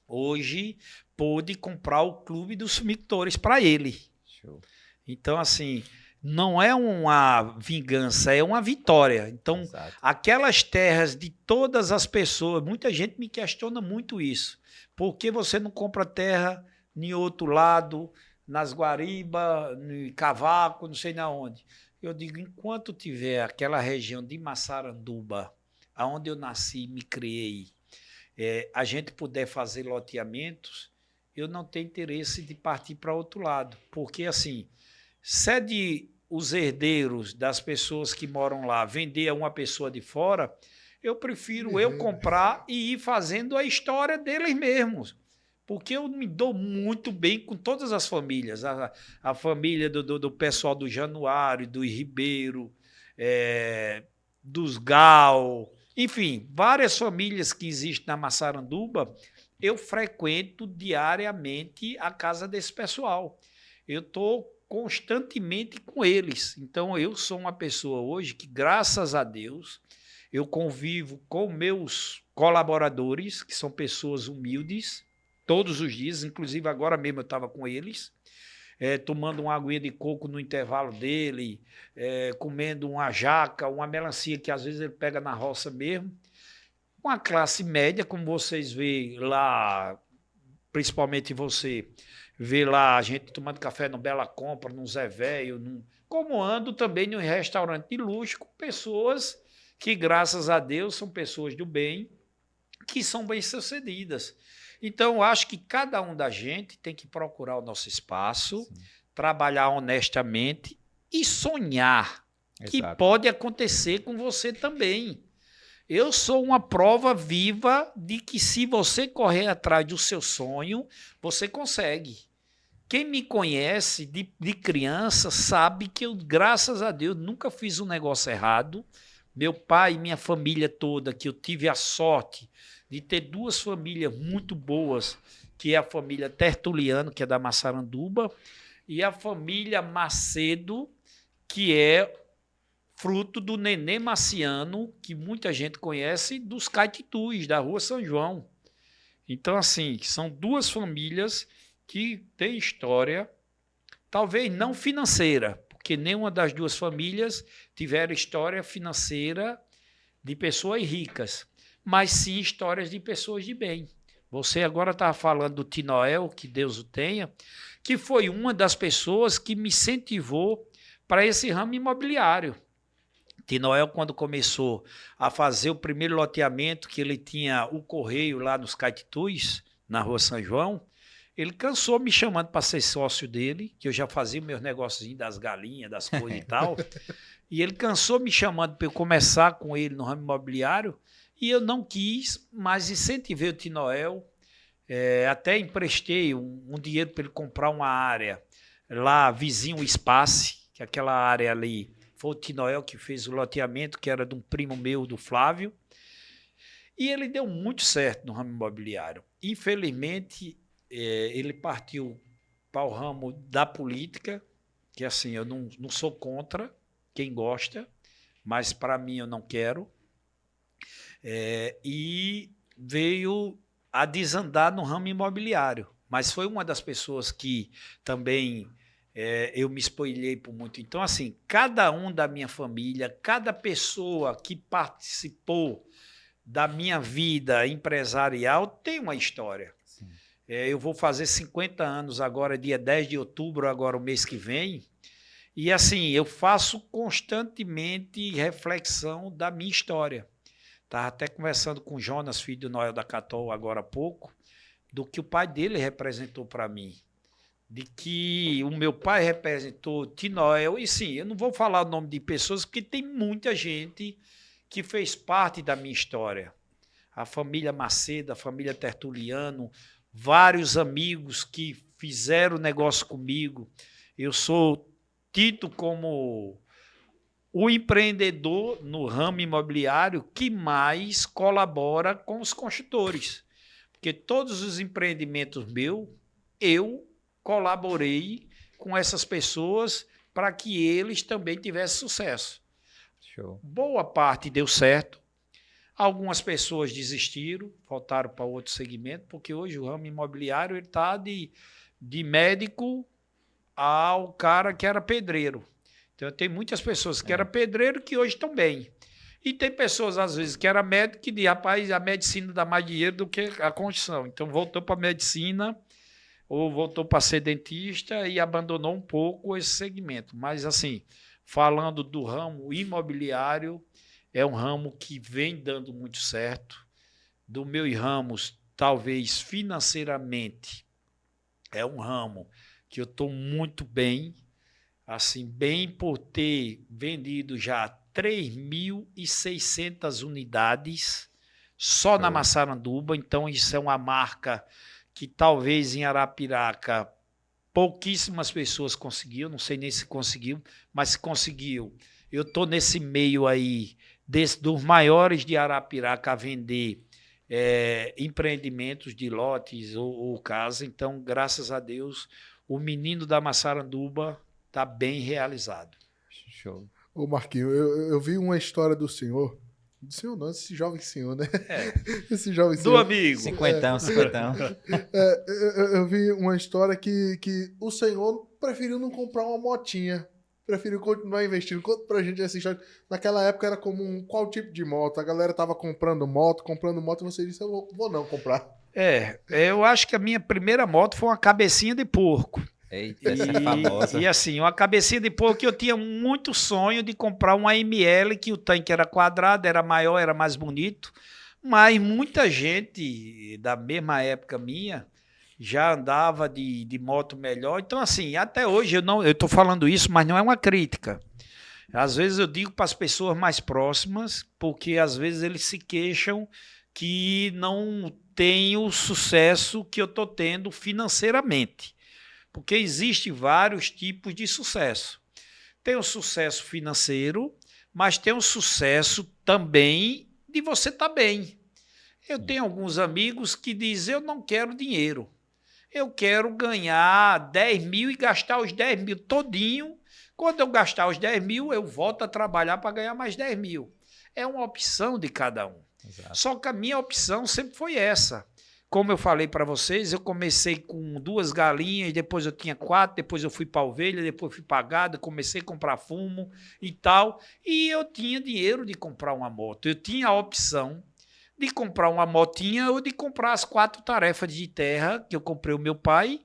hoje pôde comprar o Clube dos Sumicultores para ele. Show. Então, assim, não é uma vingança, é uma vitória. Então, Exato. aquelas terras de todas as pessoas, muita gente me questiona muito isso. Por que você não compra terra em outro lado, nas Guariba, no Cavaco, não sei na onde? Eu digo, enquanto tiver aquela região de Massaranduba, aonde eu nasci e me criei, a gente puder fazer loteamentos, eu não tenho interesse de partir para outro lado. Porque, assim, cede os herdeiros das pessoas que moram lá vender a uma pessoa de fora, eu prefiro eu comprar e ir fazendo a história deles mesmos. Porque eu me dou muito bem com todas as famílias. A família do pessoal do Januário, do Ribeiro, dos Gal, enfim, várias famílias que existem na Massaranduba, eu frequento diariamente a casa desse pessoal. Eu estou constantemente com eles. Então, eu sou uma pessoa hoje que, graças a Deus, eu convivo com meus colaboradores, que são pessoas humildes, todos os dias, inclusive agora mesmo eu estava com eles, tomando uma aguinha de coco no intervalo dele, comendo uma jaca, uma melancia que às vezes ele pega na roça mesmo. Uma classe média, como vocês veem lá, principalmente você, vê lá a gente tomando café no Bela Compra, no Zé Velho, como ando também em um restaurante de luxo com pessoas que, graças a Deus, são pessoas do bem, que são bem-sucedidas. Então, eu acho que cada um da gente tem que procurar o nosso espaço, trabalhar honestamente e sonhar que Exato. pode acontecer com você também. Eu sou uma prova viva de que se você correr atrás do seu sonho, você consegue. Quem me conhece de criança sabe que eu, graças a Deus, nunca fiz um negócio errado. Meu pai e minha família toda, que eu tive a sorte de ter duas famílias muito boas, que é a família Tertuliano, que é da Massaranduba, e a família Macedo, que é fruto do Nenê Marciano, que muita gente conhece, dos Caititus, da Rua São João. Então, assim, são duas famílias que têm história, talvez não financeira, porque nenhuma das duas famílias tiveram história financeira de pessoas ricas, mas sim histórias de pessoas de bem. Você agora estava falando do Tinoel, que Deus o tenha, que foi uma das pessoas que me incentivou para esse ramo imobiliário. Tinoel, quando começou a fazer o primeiro loteamento, que ele tinha o correio lá nos Caititus, na Rua São João, ele cansou me chamando para ser sócio dele, que eu já fazia meus negócios das galinhas, das coisas e tal, e ele cansou me chamando para eu começar com ele no ramo imobiliário, e eu não quis, mas incentivei o Tinoel, até emprestei um dinheiro para ele comprar uma área lá, vizinho o Espaço, que é aquela área ali. Foi o Tinoel que fez o loteamento, que era de um primo meu, do Flávio. E ele deu muito certo no ramo imobiliário. Infelizmente, ele partiu para o ramo da política, que assim, eu não sou contra quem gosta, mas para mim eu não quero. E veio a desandar no ramo imobiliário. Mas foi uma das pessoas que também... eu me espolhei por muito. Então, assim, cada um da minha família, cada pessoa que participou da minha vida empresarial tem uma história. Eu vou fazer 50 anos agora, dia 10 de outubro, agora o mês que vem, e assim, eu faço constantemente reflexão da minha história. Estava até conversando com o Jonas, filho do Noel da Catol, agora há pouco, do que o pai dele representou para mim. De que o meu pai representou Tinoel, e sim, eu não vou falar o nome de pessoas, porque tem muita gente que fez parte da minha história. A família Macedo, a família Tertuliano, vários amigos que fizeram negócio comigo. Eu sou tido como o empreendedor no ramo imobiliário que mais colabora com os construtores. Porque todos os empreendimentos meus, eu colaborei com essas pessoas para que eles também tivessem sucesso. Show. Boa parte deu certo. Algumas pessoas desistiram, voltaram para outro segmento, porque hoje o ramo imobiliário está de médico ao cara que era pedreiro. Então, tem muitas pessoas que eram pedreiro que hoje estão bem. E tem pessoas, às vezes, que era médico que diz, rapaz, a medicina dá mais dinheiro do que a construção. Então, voltou para a medicina ou voltou para ser dentista e abandonou um pouco esse segmento. Mas, assim, falando do ramo imobiliário, é um ramo que vem dando muito certo. Do meus ramos, talvez financeiramente, é um ramo que eu estou muito bem, assim, bem por ter vendido já 3.600 unidades só na Massaranduba. Então, isso é uma marca que talvez em Arapiraca pouquíssimas pessoas conseguiram, não sei nem se conseguiu, mas se conseguiu. Eu estou nesse meio aí, dos maiores de Arapiraca a vender empreendimentos de lotes ou casa. Então, graças a Deus, o menino da Massaranduba está bem realizado. Show. Ô Marquinhos, eu vi uma história do senhor não, esse jovem senhor, né? Esse jovem senhor. Do amigo. Cinquentão. Eu vi uma história que o senhor preferiu não comprar uma motinha. Preferiu continuar investindo. Conta pra gente essa história. Naquela época era comum qual tipo de moto? A galera tava comprando moto, e você disse, eu vou não comprar. Eu acho que a minha primeira moto foi uma cabecinha de porco. Eita, essa é famosa. E assim, uma cabecinha de porco que eu tinha muito sonho de comprar uma ML, que o tanque era quadrado, era maior, era mais bonito. Mas muita gente da mesma época minha já andava de moto melhor. Então, assim, até hoje eu estou falando isso, mas não é uma crítica. Às vezes eu digo para as pessoas mais próximas, porque às vezes eles se queixam que não tem o sucesso que eu estou tendo financeiramente. Porque existem vários tipos de sucesso. Tem o sucesso financeiro, mas tem o sucesso também de você estar bem. Eu tenho alguns amigos que dizem, eu não quero dinheiro. Eu quero ganhar 10 mil e gastar os 10 mil todinho. Quando eu gastar os 10 mil, eu volto a trabalhar para ganhar mais 10 mil. É uma opção de cada um. Exato. Só que a minha opção sempre foi essa. Como eu falei para vocês, eu comecei com 2 galinhas, depois eu tinha 4, depois eu fui para ovelha, depois fui para gado, comecei a comprar fumo e tal. E eu tinha dinheiro de comprar uma moto. Eu tinha a opção de comprar uma motinha ou de comprar as 4 tarefas de terra que eu comprei o meu pai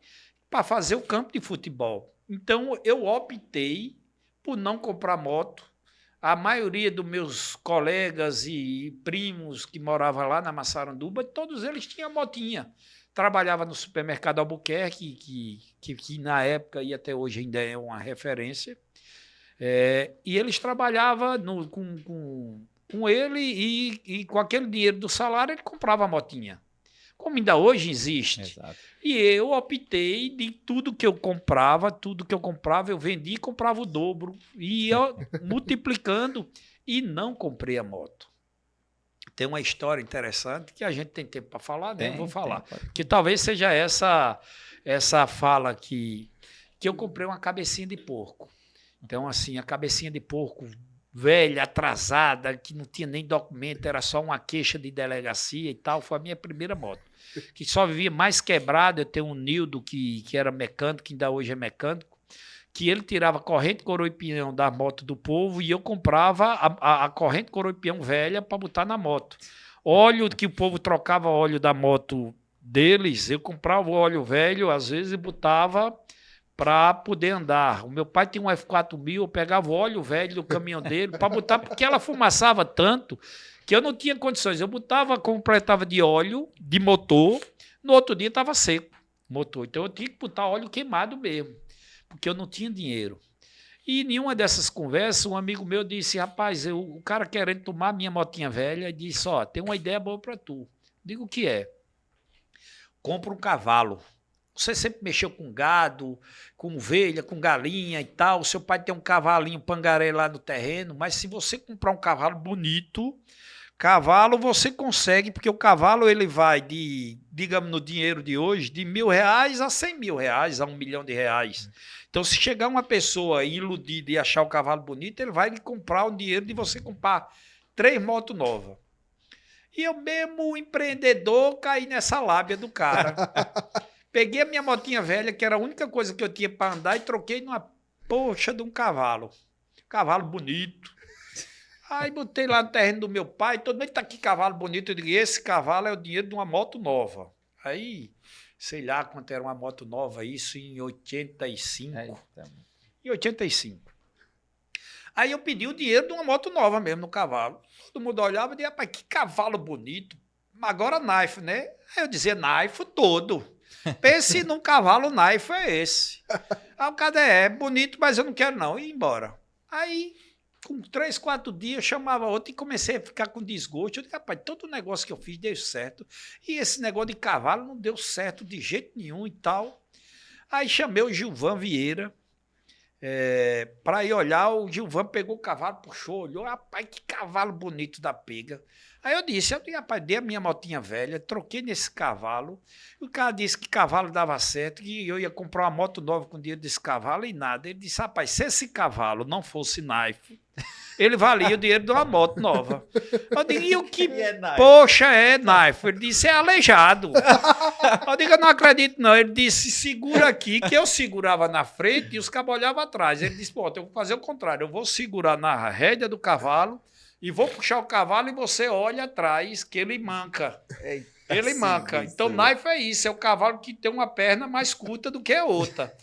para fazer o campo de futebol. Então, eu optei por não comprar moto. A maioria dos meus colegas e primos que moravam lá na Massaranduba, todos eles tinham motinha. Trabalhava no supermercado Albuquerque, que na época e até hoje ainda é uma referência. E eles trabalhavam com ele e com aquele dinheiro do salário ele comprava a motinha. Como ainda hoje existe. Exato. E eu optei de tudo que eu comprava, eu vendia e comprava o dobro. E eu multiplicando e não comprei a moto. Tem uma história interessante que a gente tem tempo para falar, né? Eu vou falar. Que talvez seja essa fala que eu comprei uma cabecinha de porco. Então, assim, a cabecinha de porco velha, atrasada, que não tinha nem documento, era só uma queixa de delegacia e tal, foi a minha primeira moto. Que só vivia mais quebrado. Eu tenho um Nildo que era mecânico, que ainda hoje é mecânico, que ele tirava corrente, coroa e peão da moto do povo e eu comprava a corrente, coroa e peão velha para botar na moto. Óleo, que o povo trocava óleo da moto deles, eu comprava o óleo velho, às vezes, e botava para poder andar. O meu pai tinha um F4000, eu pegava o óleo velho do caminhão dele para botar, porque ela fumaçava tanto que eu não tinha condições. Eu botava, completava de óleo, de motor, no outro dia estava seco o motor. Então eu tinha que botar óleo queimado mesmo, porque eu não tinha dinheiro. E em uma dessas conversas, um amigo meu disse, rapaz, o cara querendo tomar minha motinha velha, disse, ó, tem uma ideia boa para tu. Digo, o que é? Compra um cavalo. Você sempre mexeu com gado, com ovelha, com galinha e tal. Seu pai tem um cavalinho pangaré lá no terreno, mas se você comprar um cavalo bonito, cavalo você consegue, porque o cavalo ele vai digamos no dinheiro de hoje, de R$1.000 a R$100.000, a R$1 milhão. Então, se chegar uma pessoa iludida e achar o cavalo bonito, ele vai lhe comprar o dinheiro de você comprar 3 motos novas. E eu mesmo, empreendedor, caí nessa lábia do cara. Peguei a minha motinha velha, que era a única coisa que eu tinha para andar, e troquei numa poxa de um cavalo. Cavalo bonito. Aí botei lá no terreno do meu pai, todo mundo tá aqui, cavalo bonito. Eu digo, esse cavalo é o dinheiro de uma moto nova. Aí, sei lá quanto era uma moto nova, isso em 85. Em 85. Aí eu pedi o dinheiro de uma moto nova mesmo no cavalo. Todo mundo olhava e dizia, rapaz, que cavalo bonito. Agora knife, né? Aí eu dizia, knife todo. Pense num cavalo knife é esse. Aí o cara é bonito, mas eu não quero não, e ir embora. Aí, com 3, 4 dias, eu chamava outro e comecei a ficar com desgosto. Eu disse, rapaz, todo o negócio que eu fiz deu certo. E esse negócio de cavalo não deu certo de jeito nenhum e tal. Aí chamei o Gilvan Vieira para ir olhar. O Gilvan pegou o cavalo, puxou, olhou, rapaz, que cavalo bonito da pega. Aí eu disse, rapaz, dei a minha motinha velha, troquei nesse cavalo. O cara disse que cavalo dava certo, que eu ia comprar uma moto nova com dinheiro desse cavalo e nada. Ele disse, rapaz, se esse cavalo não fosse knife, ele valia o dinheiro de uma moto nova. Eu digo, e o que? Poxa, é knife. Ele disse, é aleijado. Eu digo, eu não acredito não. Ele disse, segura aqui, que eu segurava na frente e os cabos olhavam atrás. Ele disse, pô, eu vou fazer o contrário, eu vou segurar na rédea do cavalo e vou puxar o cavalo e você olha atrás, que ele manca. Ele Sim, manca. isso. Então, Naife é isso, é o cavalo que tem uma perna mais curta do que a outra.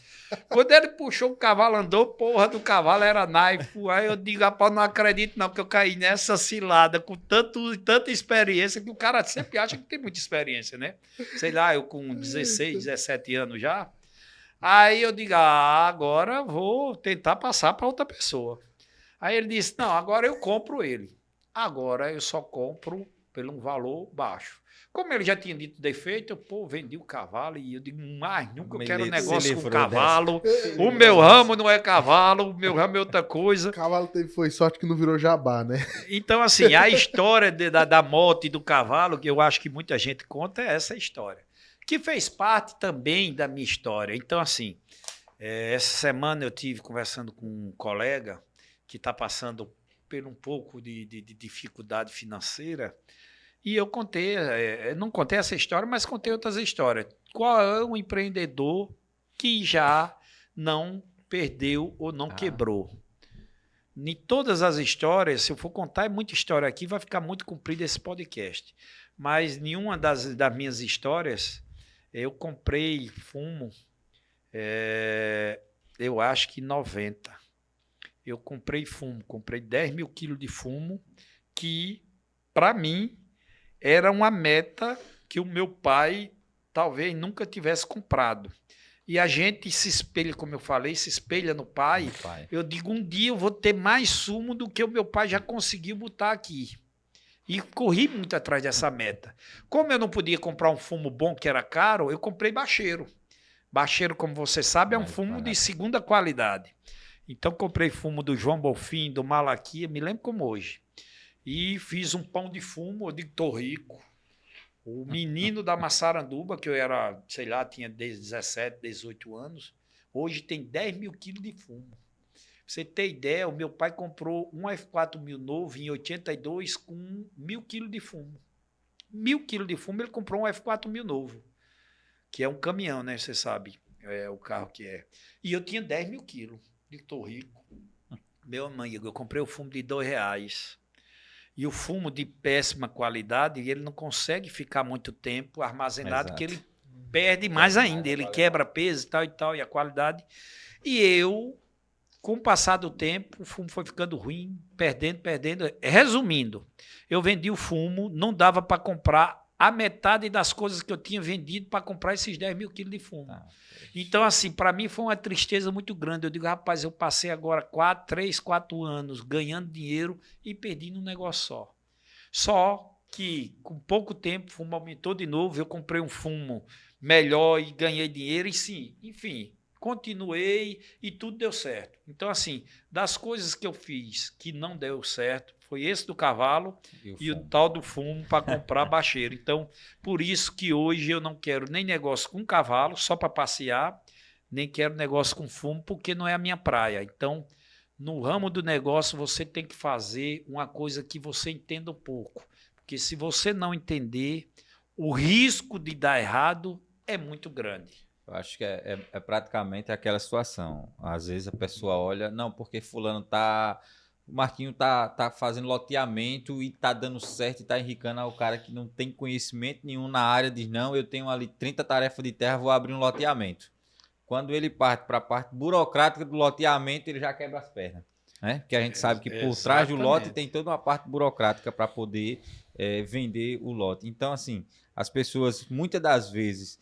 Quando ele puxou o cavalo, andou, porra do cavalo era Naife. Aí eu digo, rapaz, não acredito não que eu caí nessa cilada com tanta experiência, que o cara sempre acha que tem muita experiência, né? Sei lá, eu com 16, 17 anos já. Aí eu digo, agora vou tentar passar para outra pessoa. Aí ele disse, não, agora eu compro ele. Agora eu só compro pelo um valor baixo. Como ele já tinha dito defeito, eu, vendi o cavalo e eu digo, mais nunca eu quero negócio com cavalo. O meu ramo não é cavalo, o meu ramo é outra coisa. O cavalo foi sorte que não virou jabá, né? Então, assim, a história da moto e do cavalo, que eu acho que muita gente conta, é essa história. Que fez parte também da minha história. Então, assim, essa semana eu tive conversando com um colega que está passando por um pouco de dificuldade financeira, e eu contei, não contei essa história, mas contei outras histórias. Qual é um empreendedor que já não perdeu ou não quebrou? Em todas as histórias, se eu for contar muita história aqui, vai ficar muito comprido esse podcast. Mas nenhuma das minhas histórias, eu comprei fumo, eu acho que 90. Eu comprei 10 mil quilos de fumo, que, para mim, era uma meta que o meu pai talvez nunca tivesse comprado. E a gente se espelha, como eu falei, se espelha no pai. Eu digo, um dia eu vou ter mais fumo do que o meu pai já conseguiu botar aqui. E corri muito atrás dessa meta. Como eu não podia comprar um fumo bom, que era caro, eu comprei bacheiro. Bacheiro, como você sabe, é um fumo de segunda qualidade. Então, comprei fumo do João Bonfim, do Malaquia, me lembro como hoje. E fiz um pão de fumo, eu digo, tô rico. O menino da Massaranduba, que eu era, sei lá, tinha 17, 18 anos, hoje tem 10 mil quilos de fumo. Pra você ter ideia, o meu pai comprou um F4000 novo em 82 com 1.000 quilos de fumo. 1.000 quilos de fumo, ele comprou um F4000 novo, que é um caminhão, né? Você sabe, é o carro que é. E eu tinha 10 mil quilos. Digo, tô rico. Meu amigo, eu comprei o fumo de R$2. E o fumo de péssima qualidade, ele não consegue ficar muito tempo armazenado, porque ele perde mais ainda, ele quebra peso e tal, e a qualidade. E eu, com o passar do tempo, o fumo foi ficando ruim, perdendo. Resumindo, eu vendi o fumo, não dava para comprar a metade das coisas que eu tinha vendido para comprar esses 10 mil quilos de fumo. Então, assim, para mim foi uma tristeza muito grande. Eu digo, rapaz, eu passei agora 3, 4 anos ganhando dinheiro e perdi num negócio só. Só que, com pouco tempo, o fumo aumentou de novo, eu comprei um fumo melhor e ganhei dinheiro. E sim, enfim, continuei e tudo deu certo. Então, assim, das coisas que eu fiz que não deu certo, foi esse do cavalo e o tal do fumo para comprar bacheiro. Então, por isso que hoje eu não quero nem negócio com cavalo, só para passear, nem quero negócio com fumo, porque não é a minha praia. Então, no ramo do negócio, você tem que fazer uma coisa que você entenda um pouco. Porque se você não entender, o risco de dar errado é muito grande. Eu acho que é praticamente aquela situação. Às vezes a pessoa olha, não, porque fulano tá... O Marquinho tá fazendo loteamento e tá dando certo e tá enricando. O cara que não tem conhecimento nenhum na área diz, não, eu tenho ali 30 tarefas de terra, vou abrir um loteamento. Quando ele parte para a parte burocrática do loteamento, ele já quebra as pernas. Né? Porque a gente sabe que por trás do lote tem toda uma parte burocrática para poder vender o lote. Então, assim, as pessoas, muitas das vezes,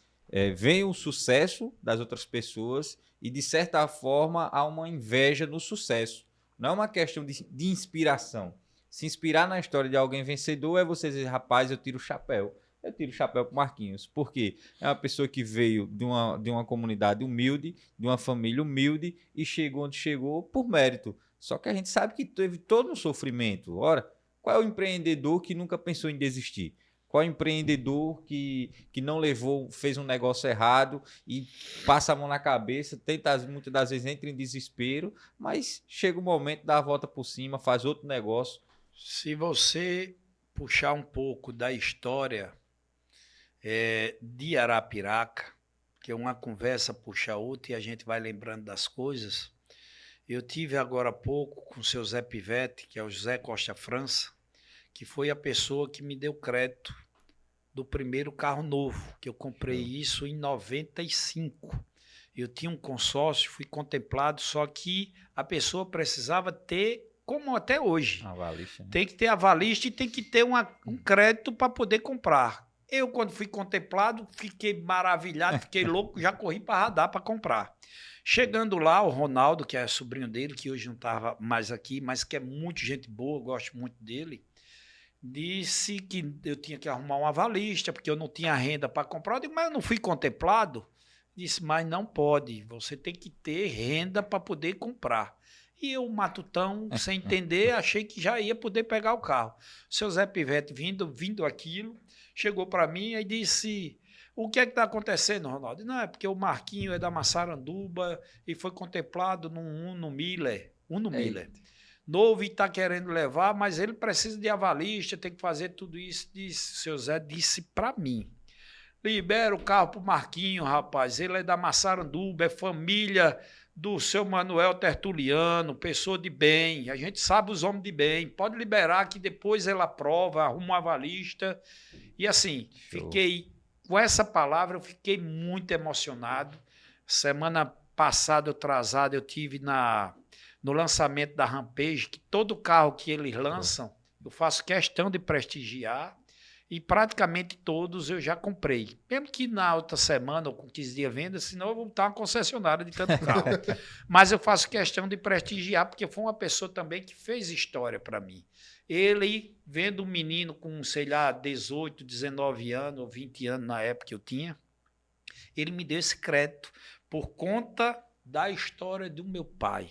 veem o sucesso das outras pessoas e, de certa forma, há uma inveja no sucesso. Não é uma questão de inspiração. Se inspirar na história de alguém vencedor é você dizer, rapaz, eu tiro o chapéu. Eu tiro o chapéu pro Marquinhos. Por quê? É uma pessoa que veio de uma comunidade humilde, de uma família humilde e chegou onde chegou por mérito. Só que a gente sabe que teve todo um sofrimento. Ora, qual é o empreendedor que nunca pensou em desistir? Qual é o empreendedor que não levou, fez um negócio errado e passa a mão na cabeça, muitas das vezes entra em desespero, mas chega o momento, dá a volta por cima, faz outro negócio. Se você puxar um pouco da história de Arapiraca, que uma conversa puxa outra e a gente vai lembrando das coisas. Eu tive agora há pouco com o seu Zé Pivete, que é o José Costa França, que foi a pessoa que me deu crédito do primeiro carro novo, que eu comprei isso em 95. Eu tinha um consórcio, fui contemplado, só que a pessoa precisava ter, como até hoje, Avalista, né? tem que ter avalista e tem que ter um crédito para poder comprar. Eu, quando fui contemplado, fiquei maravilhado, fiquei louco, já corri para radar para comprar. Chegando lá, o Ronaldo, que é sobrinho dele, que hoje não estava mais aqui, mas que é muito gente boa, gosto muito dele, disse que eu tinha que arrumar um avalista, porque eu não tinha renda para comprar. Eu digo, mas eu não fui contemplado. Disse, mas não pode, você tem que ter renda para poder comprar. E eu, matutão, sem entender, achei que já ia poder pegar o carro. O seu Zé Pivete vindo aquilo, chegou para mim e disse, o que é que está acontecendo, Ronaldo? Não, é porque o Marquinho é da Massaranduba e foi contemplado num Uno Miller. Novo e está querendo levar, mas ele precisa de avalista, tem que fazer tudo isso. Disse, seu Zé disse para mim, libera o carro pro Marquinho, rapaz. Ele é da Massaranduba, é família do seu Manuel Tertuliano, pessoa de bem. A gente sabe os homens de bem. Pode liberar que depois ela aprova, arruma um avalista. E assim, fiquei com essa palavra, eu fiquei muito emocionado. Semana passada, atrasada, eu tive no lançamento da Rampage, que todo carro que eles lançam, eu faço questão de prestigiar. E praticamente todos eu já comprei. Mesmo que na outra semana ou com 15 dias venda, senão eu vou estar uma concessionária de tanto carro. Mas eu faço questão de prestigiar, porque foi uma pessoa também que fez história para mim. Ele, vendo um menino com, sei lá, 18, 19 anos ou 20 anos na época que eu tinha, ele me deu esse crédito por conta da história do meu pai,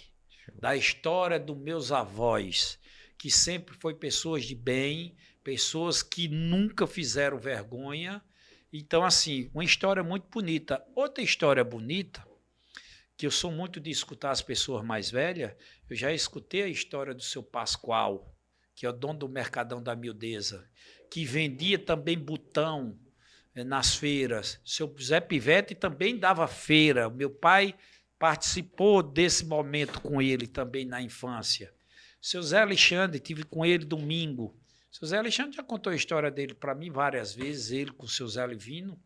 da história dos meus avós, que sempre foi pessoas de bem, pessoas que nunca fizeram vergonha. Então, assim, uma história muito bonita. Outra história bonita, que eu sou muito de escutar as pessoas mais velhas, eu já escutei a história do seu Pascoal, que é o dono do Mercadão da Mildeza, que vendia também botão nas feiras. Seu Zé Pivete também dava feira. Meu pai participou desse momento com ele também na infância. Seu Zé Alexandre, tive com ele domingo. Seu Zé Alexandre já contou a história dele para mim várias vezes, ele com o seu Zé Livino.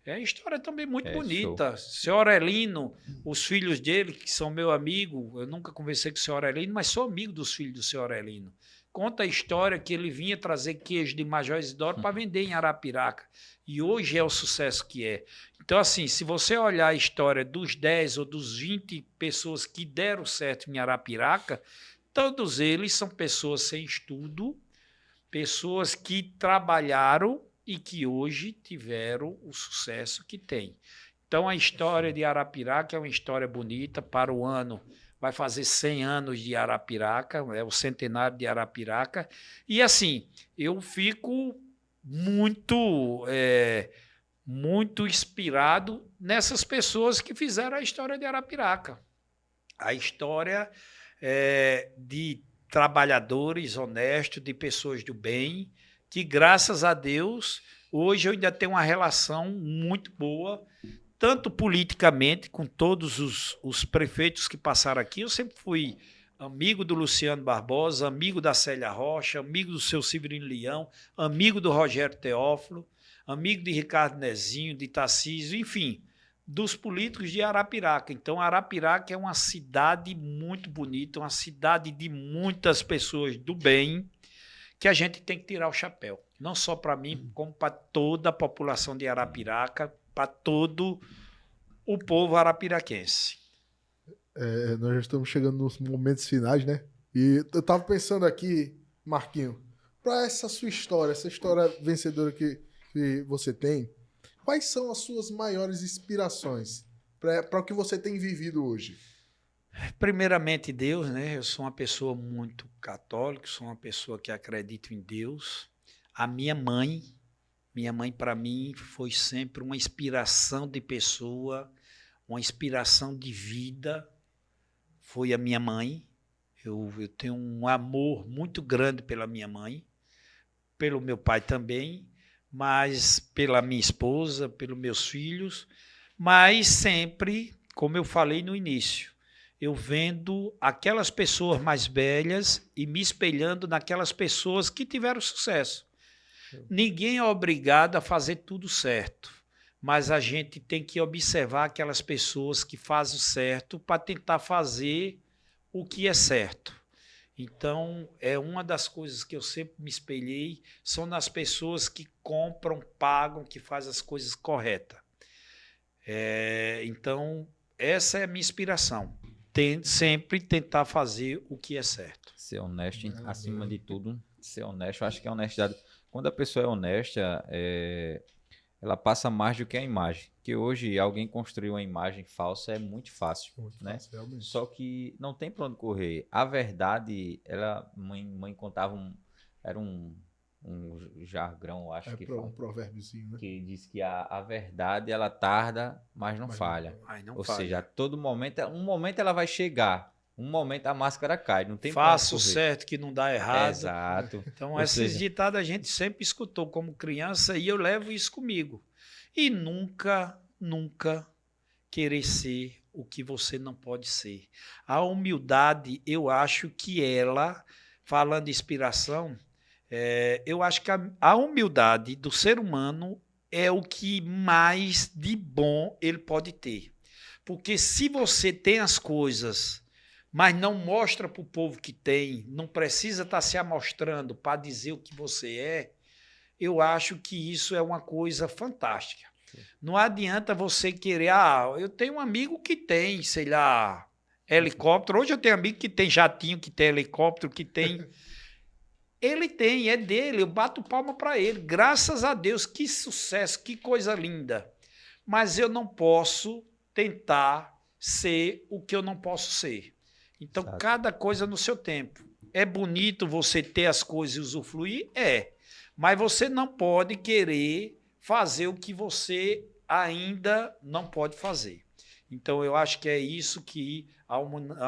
É uma história também muito bonita. Show. Seu Aurelino, os filhos dele, que são meu amigo, eu nunca conversei com o seu Aurelino, mas sou amigo dos filhos do seu Aurelino. Conta a história que ele vinha trazer queijo de Major Isidoro para vender em Arapiraca. E hoje é o sucesso que é. Então, assim, se você olhar a história dos 10 ou dos 20 pessoas que deram certo em Arapiraca, todos eles são pessoas sem estudo, pessoas que trabalharam e que hoje tiveram o sucesso que tem. Então, a história de Arapiraca é uma história bonita. Para o ano, vai fazer 100 anos de Arapiraca, é o centenário de Arapiraca. E, assim, eu fico muito, muito inspirado nessas pessoas que fizeram a história de Arapiraca. A história de trabalhadores honestos, de pessoas do bem, que, graças a Deus, hoje eu ainda tenho uma relação muito boa, tanto politicamente, com todos os prefeitos que passaram aqui. Eu sempre fui amigo do Luciano Barbosa, amigo da Célia Rocha, amigo do seu Severino Leão, amigo do Rogério Teófilo, amigo de Ricardo Nezinho, de Tarcísio, enfim, dos políticos de Arapiraca. Então, Arapiraca é uma cidade muito bonita, uma cidade de muitas pessoas do bem, que a gente tem que tirar o chapéu. Não só para mim, como para toda a população de Arapiraca, para todo o povo arapiraquense. Nós já estamos chegando nos momentos finais, né? E eu estava pensando aqui, Marquinho, para essa sua história, essa história vencedora que você tem, quais são as suas maiores inspirações para o que você tem vivido hoje? Primeiramente, Deus, né? Eu sou uma pessoa muito católica, sou uma pessoa que acredita em Deus. A minha mãe para mim foi sempre uma inspiração de pessoa, uma inspiração de vida. Foi a minha mãe. Eu tenho um amor muito grande pela minha mãe, pelo meu pai também, mas pela minha esposa, pelos meus filhos, mas sempre, como eu falei no início, eu vendo aquelas pessoas mais velhas e me espelhando naquelas pessoas que tiveram sucesso. Ninguém é obrigado a fazer tudo certo, mas a gente tem que observar aquelas pessoas que fazem o certo para tentar fazer o que é certo. Então, é uma das coisas que eu sempre me espelhei, são nas pessoas que compram, pagam, que fazem as coisas corretas. Então, essa é a minha inspiração. Sempre tentar fazer o que é certo. Ser honesto, acima de tudo, ser honesto. Eu acho que a honestidade, quando a pessoa é honesta, ela passa mais do que a imagem. Porque hoje alguém construir uma imagem falsa é muito fácil, né? Realmente. Só que não tem para onde correr. A verdade, mãe contava era um jargão, acho que Um provérbiozinho, né? que diz que a verdade ela tarda, mas não falha. Ou seja, a todo momento, um momento ela vai chegar, um momento a máscara cai, não tem pra onde Faça o correr. certo que não dá errado. Exato. Então, Ou esses seja, ditados a gente sempre escutou como criança e eu levo isso comigo. E nunca querer ser o que você não pode ser. A humildade, eu acho que ela, falando de inspiração, eu acho que a humildade do ser humano é o que mais de bom ele pode ter. Porque se você tem as coisas, mas não mostra para o povo que tem, não precisa estar se amostrando para dizer o que você é, eu acho que isso é uma coisa fantástica. Não adianta você querer, eu tenho um amigo que tem, sei lá, helicóptero. Hoje eu tenho amigo que tem jatinho, que tem helicóptero, que tem. Ele tem, é dele, eu bato palma para ele. Graças a Deus, que sucesso, que coisa linda. Mas eu não posso tentar ser o que eu não posso ser. Então, Exato. cada coisa no seu tempo. É bonito você ter as coisas e usufruir? É. Mas você não pode querer fazer o que você ainda não pode fazer. Então, eu acho que é isso que a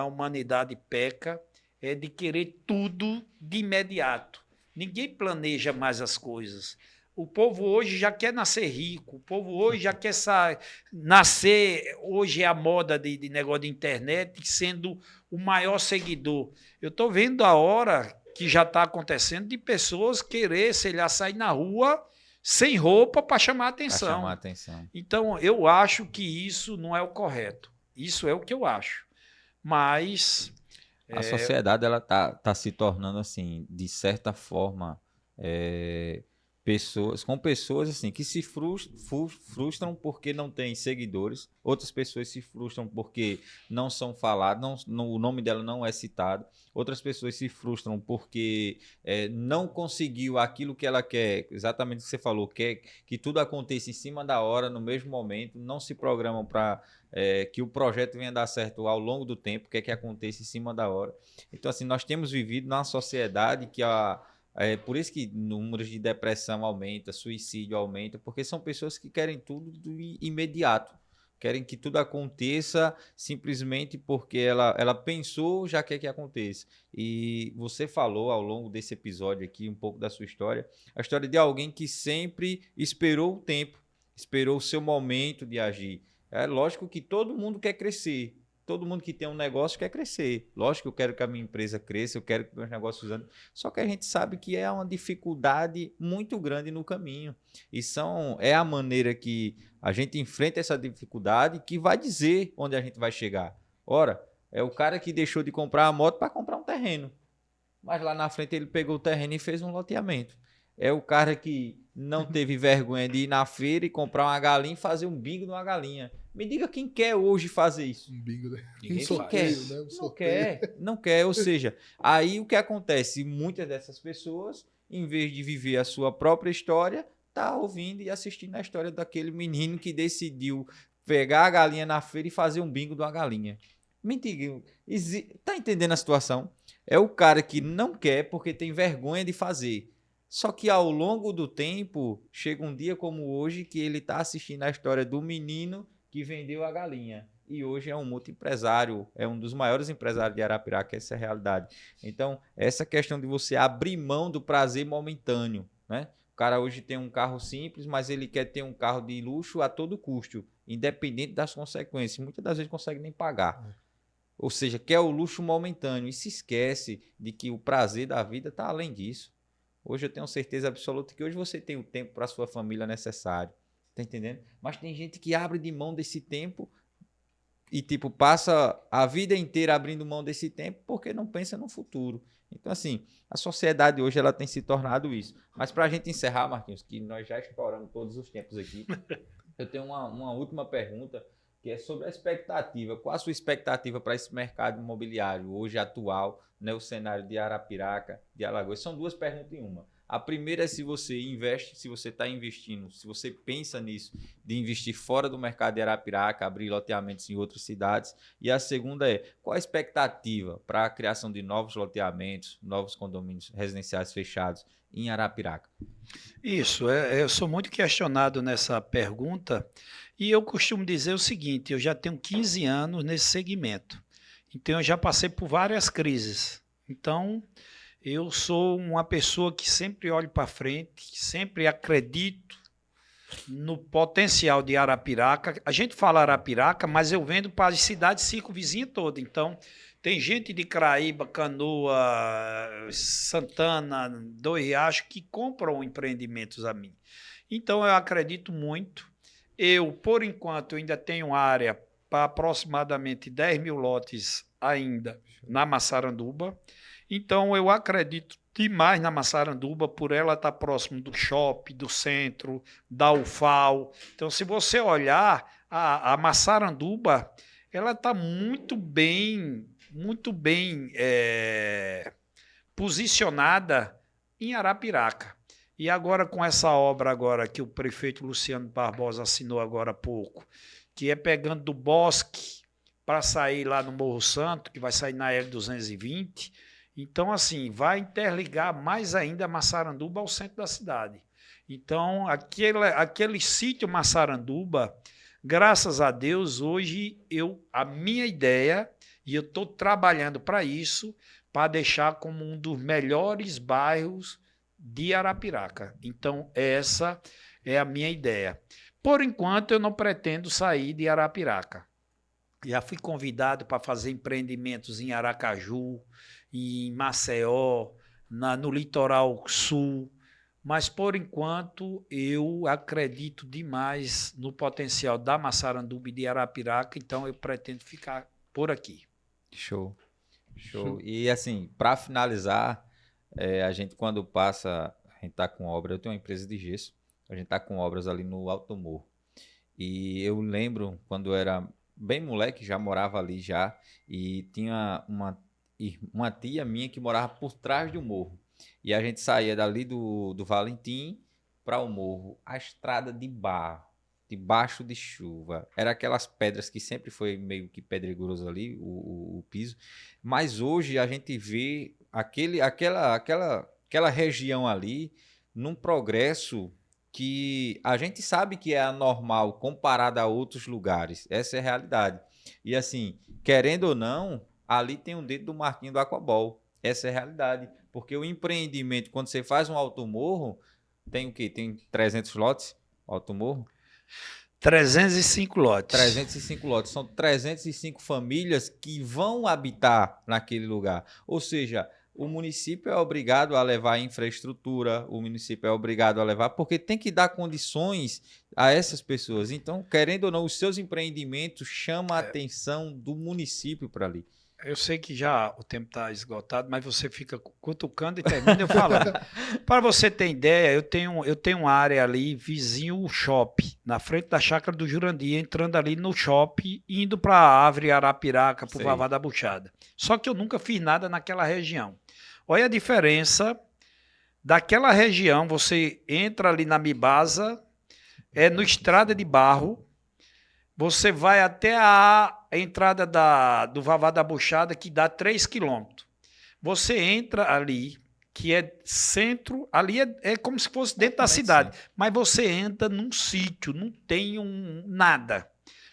humanidade peca, é de querer tudo de imediato. Ninguém planeja mais as coisas. O povo hoje já quer nascer rico, o povo hoje já quer nascer, hoje é a moda de negócio de internet, sendo o maior seguidor. Eu estou vendo a hora que já está acontecendo de pessoas querer, sei lá, sair na rua sem roupa para chamar atenção. Pra chamar atenção. Então, eu acho que isso não é o correto. Isso é o que eu acho. Mas A sociedade ela tá se tornando assim, de certa forma, pessoas assim que se frustram porque não têm seguidores, outras pessoas se frustram porque não são faladas, o nome dela não é citado, outras pessoas se frustram porque não conseguiu aquilo que ela quer, exatamente o que você falou, quer que tudo aconteça em cima da hora, no mesmo momento, não se programam para que o projeto venha dar certo ao longo do tempo, quer que aconteça em cima da hora. Então, assim, nós temos vivido numa sociedade que por isso que números de depressão aumenta, suicídio aumenta, porque são pessoas que querem tudo do imediato. Querem que tudo aconteça simplesmente porque ela pensou, já quer que aconteça. E você falou ao longo desse episódio aqui um pouco da sua história, a história de alguém que sempre esperou o tempo, esperou o seu momento de agir. É lógico que todo mundo quer crescer. Todo mundo que tem um negócio quer crescer. Lógico que eu quero que a minha empresa cresça, eu quero que meus negócios andem. Só que a gente sabe que é uma dificuldade muito grande no caminho. E é a maneira que a gente enfrenta essa dificuldade que vai dizer onde a gente vai chegar. Ora, é o cara que deixou de comprar a moto para comprar um terreno. Mas lá na frente ele pegou o terreno e fez um loteamento. É o cara que não teve vergonha de ir na feira e comprar uma galinha e fazer um bingo de uma galinha. Me diga quem quer hoje fazer isso. Um bingo, né? Ninguém sorteio, faz. né? Não quer. Ou seja, aí o que acontece? Muitas dessas pessoas, em vez de viver a sua própria história, tá ouvindo e assistindo a história daquele menino que decidiu pegar a galinha na feira e fazer um bingo de uma galinha. Mentira. Tá entendendo a situação? É o cara que não quer porque tem vergonha de fazer. Só que ao longo do tempo, chega um dia como hoje que ele está assistindo a história do menino que vendeu a galinha. E hoje é um multiempresário, é um dos maiores empresários de Arapiraca, essa é a realidade. Então, essa questão de você abrir mão do prazer momentâneo, né? O cara hoje tem um carro simples, mas ele quer ter um carro de luxo a todo custo, independente das consequências. Muitas das vezes consegue nem pagar. Ou seja, quer o luxo momentâneo e se esquece de que o prazer da vida está além disso. Hoje eu tenho certeza absoluta que hoje você tem o tempo para sua família necessário. Tá entendendo? Mas tem gente que abre de mão desse tempo e, tipo, passa a vida inteira abrindo mão desse tempo porque não pensa no futuro. Então, assim, a sociedade hoje ela tem se tornado isso. Mas para a gente encerrar, Marquinhos, que nós já estouramos todos os tempos aqui, eu tenho uma última pergunta, que é sobre a expectativa. Qual a sua expectativa para esse mercado imobiliário hoje atual, né, o cenário de Arapiraca, de Alagoas? São duas perguntas em uma. A primeira é se você investe, se você está investindo, se você pensa nisso, de investir fora do mercado de Arapiraca, abrir loteamentos em outras cidades. E a segunda é, qual a expectativa para a criação de novos loteamentos, novos condomínios residenciais fechados em Arapiraca? Isso, eu sou muito questionado nessa pergunta e eu costumo dizer o seguinte, eu já tenho 15 anos nesse segmento, então eu já passei por várias crises. Então, eu sou uma pessoa que sempre olho para frente, que sempre acredito no potencial de Arapiraca. A gente fala Arapiraca, mas eu vendo para as cidades circunvizinhas todas. Então, tem gente de Caraíba, Canoa, Santana, Dois Riachos que compram empreendimentos a mim. Então, eu acredito muito. Eu, por enquanto, ainda tenho área para aproximadamente 10 mil lotes ainda na Massaranduba. Então, eu acredito demais na Massaranduba por ela estar próximo do shopping, do centro, da UFAO. Então, se você olhar, a Massaranduba, ela está muito bem posicionada em Arapiraca. E agora, com essa obra agora que o prefeito Luciano Barbosa assinou agora há pouco, que é pegando do Bosque para sair lá no Morro Santo, que vai sair na L220. Então, assim, vai interligar mais ainda Massaranduba ao centro da cidade. Então, aquele sítio Massaranduba, graças a Deus, hoje a minha ideia, e eu estou trabalhando para isso, para deixar como um dos melhores bairros de Arapiraca. Então, essa é a minha ideia. Por enquanto, eu não pretendo sair de Arapiraca. Já fui convidado para fazer empreendimentos em Aracaju, em Maceió, no litoral sul, mas por enquanto eu acredito demais no potencial da Massaranduba e de Arapiraca, então eu pretendo ficar por aqui. Show. E assim, para finalizar, a gente quando passa, a gente tá com obra, eu tenho uma empresa de gesso, a gente tá com obras ali no Alto Morro. E eu lembro quando eu era bem moleque, já morava ali já, e tinha uma tia minha que morava por trás do morro. E a gente saía dali do Valentim para o morro, a estrada de barro, debaixo de chuva. Era aquelas pedras que sempre foi meio que pedregoso ali, o piso. Mas hoje a gente vê aquela região ali num progresso que a gente sabe que é anormal comparado a outros lugares. Essa é a realidade. E assim, querendo ou não, ali tem um dedo do Marquinho do Aquabol. Essa é a realidade. Porque o empreendimento, quando você faz um alto morro, tem o quê? Tem 300 lotes? Alto morro? 305 lotes. 305 lotes. São 305 famílias que vão habitar naquele lugar. Ou seja, o município é obrigado a levar infraestrutura, o município é obrigado a levar, porque tem que dar condições a essas pessoas. Então, querendo ou não, os seus empreendimentos chamam a atenção do município para ali. Eu sei que já o tempo está esgotado, mas você fica cutucando e termina eu falando. Para você ter ideia, eu tenho uma área ali, vizinho ao shopping, na frente da Chácara do Jurandir, entrando ali no shopping, indo para a Árvore Arapiraca, para o Vavá da Buchada. Só que eu nunca fiz nada naquela região. Olha a diferença daquela região, você entra ali na Mibasa, no Estrada de Barro, você vai até a entrada do Vavá da Buchada, que dá 3 quilômetros. Você entra ali, que é centro, ali é como se fosse dentro da cidade, mas você entra num sítio, não tem nada.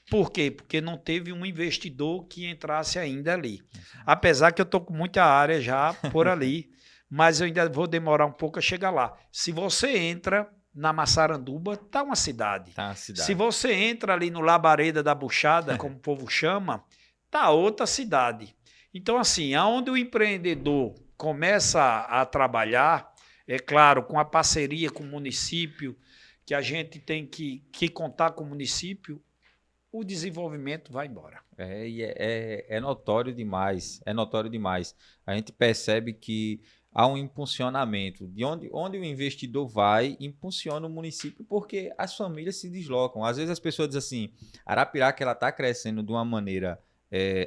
Por quê? Porque não teve um investidor que entrasse ainda ali. Apesar que eu estou com muita área já por ali, mas eu ainda vou demorar um pouco a chegar lá. Se você entra na Massaranduba, tá uma cidade. Tá uma cidade. Se você entra ali no Labareda da Buchada, como o povo chama, tá outra cidade. Então, assim, aonde o empreendedor começa a trabalhar, é claro, com a parceria com o município, que a gente tem que contar com o município, o desenvolvimento vai embora. É notório demais, é notório demais. A gente percebe que há um impulsionamento. De onde o investidor vai, impulsiona o município, porque as famílias se deslocam. Às vezes as pessoas dizem assim, Arapiraca ela está crescendo de uma maneira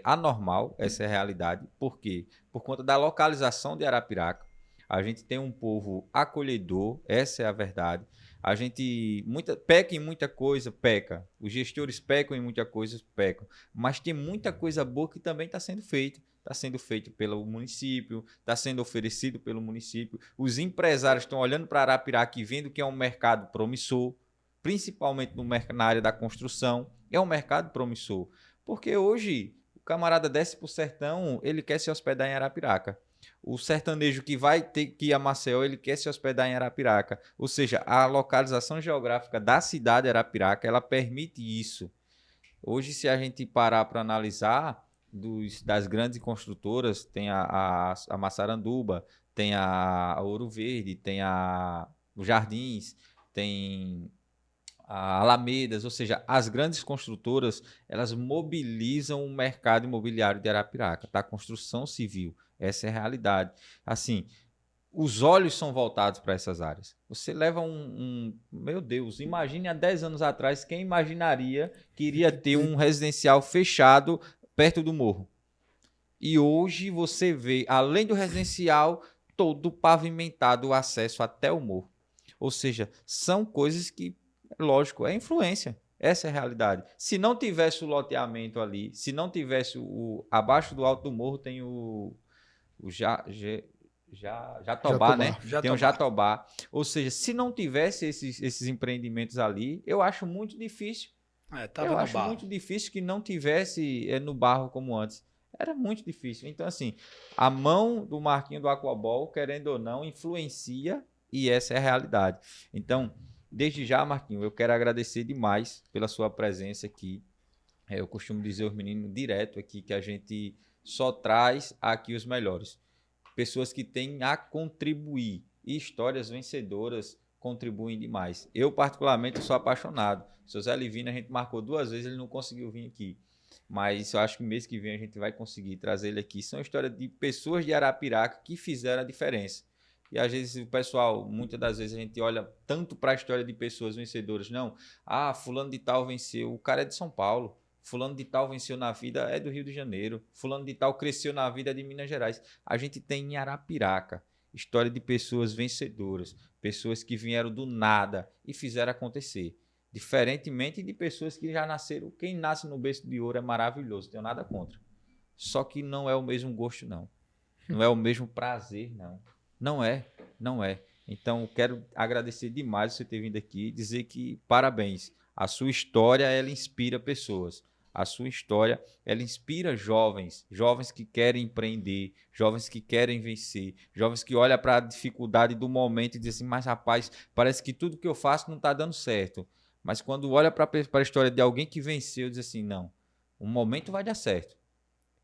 anormal, essa é a realidade. Por quê? Por conta da localização de Arapiraca. A gente tem um povo acolhedor, essa é a verdade. A gente peca em muita coisa, peca. Os gestores pecam em muita coisa, pecam. Mas tem muita coisa boa que também está sendo feita. Está sendo feito pelo município, está sendo oferecido pelo município. Os empresários estão olhando para Arapiraca e vendo que é um mercado promissor, principalmente na área da construção. É um mercado promissor. Porque hoje o camarada desce para o sertão, ele quer se hospedar em Arapiraca. O sertanejo que vai ter que ir a Maceió, ele quer se hospedar em Arapiraca. Ou seja, a localização geográfica da cidade de Arapiraca, ela permite isso. Hoje, se a gente parar para analisar, das grandes construtoras, tem a Massaranduba, tem a Ouro Verde, tem os Jardins, tem a Alamedas, ou seja, as grandes construtoras, elas mobilizam o mercado imobiliário de Arapiraca, tá? Construção civil, essa é a realidade. Assim, os olhos são voltados para essas áreas. Você leva Meu Deus, imagine há 10 anos atrás, quem imaginaria que iria ter um residencial fechado perto do morro? E hoje você vê, além do residencial, todo pavimentado o acesso até o morro. Ou seja, são coisas que, lógico, é influência. Essa é a realidade. Se não tivesse o loteamento ali, se não tivesse abaixo do alto do morro tem o Jatobá, né? Tem o Jatobá. Ou seja, se não tivesse esses empreendimentos ali, eu acho muito difícil. Eu acho muito difícil que não tivesse no barro como antes. Era muito difícil. Então, assim, a mão do Marquinho do Aquabol, querendo ou não, influencia e essa é a realidade. Então, desde já, Marquinho, eu quero agradecer demais pela sua presença aqui. Eu costumo dizer aos meninos direto aqui que a gente só traz aqui os melhores. Pessoas que têm a contribuir. E histórias vencedoras contribuem demais. Eu, particularmente, sou apaixonado. O seu Zé Livino, a gente marcou 2 vezes, ele não conseguiu vir aqui. Mas eu acho que mês que vem a gente vai conseguir trazer ele aqui. São histórias de pessoas de Arapiraca que fizeram a diferença. E às vezes o pessoal, muitas das vezes a gente olha tanto para a história de pessoas vencedoras. Não, fulano de tal venceu. O cara é de São Paulo. Fulano de tal venceu na vida, é do Rio de Janeiro. Fulano de tal cresceu na vida, é de Minas Gerais. A gente tem em Arapiraca história de pessoas vencedoras, pessoas que vieram do nada e fizeram acontecer. Diferentemente de pessoas que já nasceram. Quem nasce no berço de ouro é maravilhoso, não tenho nada contra. Só que não é o mesmo gosto, não. Não é o mesmo prazer, não. Não é, não é. Então, quero agradecer demais você ter vindo aqui e dizer que parabéns. A sua história, ela inspira pessoas. A sua história, ela inspira jovens, jovens que querem empreender, jovens que querem vencer, jovens que olham para a dificuldade do momento e dizem assim, mas rapaz, parece que tudo que eu faço não está dando certo. Mas quando olha para a história de alguém que venceu, diz assim, não, um momento vai dar certo.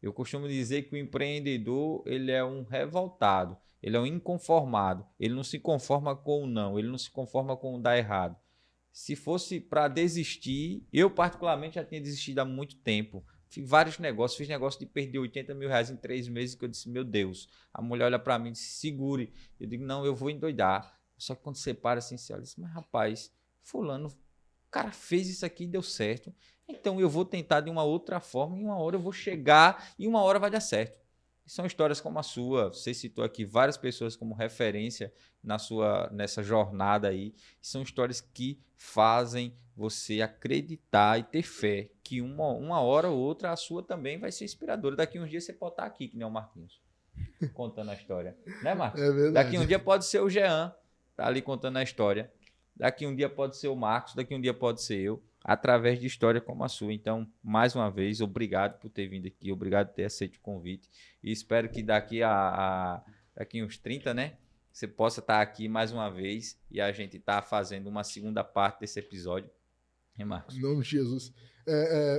Eu costumo dizer que o empreendedor, ele é um revoltado, ele é um inconformado, ele não se conforma com o não, ele não se conforma com o dar errado. Se fosse para desistir, eu particularmente já tinha desistido há muito tempo. Fiz vários negócios, fiz negócio de perder 80 mil reais em 3 meses, que eu disse, meu Deus. A mulher olha para mim e disse, segure. Eu digo, não, eu vou endoidar. Só que quando você para assim, você olha e diz, mas rapaz, fulano, o cara fez isso aqui e deu certo. Então eu vou tentar de uma outra forma e uma hora eu vou chegar e uma hora vai dar certo. São histórias como a sua. Você citou aqui várias pessoas como referência nessa jornada aí. São histórias que fazem você acreditar e ter fé que uma hora ou outra a sua também vai ser inspiradora. Daqui uns dias você pode estar aqui, que nem o Marquinhos, contando a história. Né, Marcos? É verdade. Daqui um dia pode ser o Jean, tá ali contando a história. Daqui um dia pode ser o Marcos, daqui um dia pode ser eu, através de história como a sua. Então, mais uma vez, obrigado por ter vindo aqui, obrigado por ter aceito o convite. E espero que daqui daqui uns 30, né? Você possa estar aqui mais uma vez e a gente tá fazendo uma segunda parte desse episódio. E Marcos? Em nome de Jesus.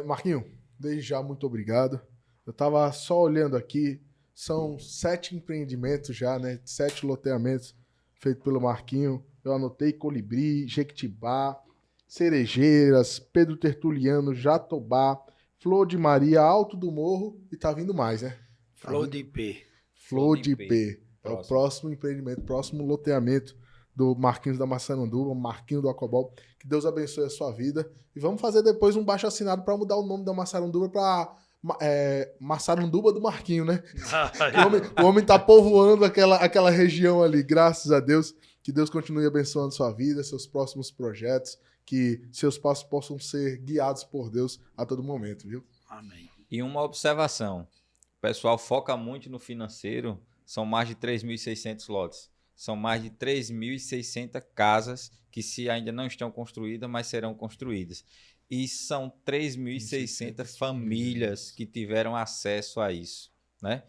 Marquinho, desde já, muito obrigado. Eu tava só olhando aqui, são 7 empreendimentos já, né? 7 loteamentos. feito pelo Marquinho. Eu anotei Colibri, Jequitibá, Cerejeiras, Pedro Tertuliano, Jatobá, Flor de Maria, Alto do Morro e tá vindo mais, né? Flor de Ipê. Flor de Ipê. Ipê. É o próximo empreendimento, próximo loteamento do Marquinhos da Massaranduba, Marquinho do Acobol. Que Deus abençoe a sua vida. E vamos fazer depois um baixo assinado para mudar o nome da Massaranduba para Massaranduba do Marquinho, né? O homem tá povoando aquela região ali, graças a Deus. Que Deus continue abençoando sua vida, seus próximos projetos, que seus passos possam ser guiados por Deus a todo momento, viu? Amém. E uma observação, o pessoal foca muito no financeiro, são mais de 3.600 lotes, são mais de 3.600 casas que se ainda não estão construídas, mas serão construídas. E são 3.600 famílias que tiveram acesso a isso, né?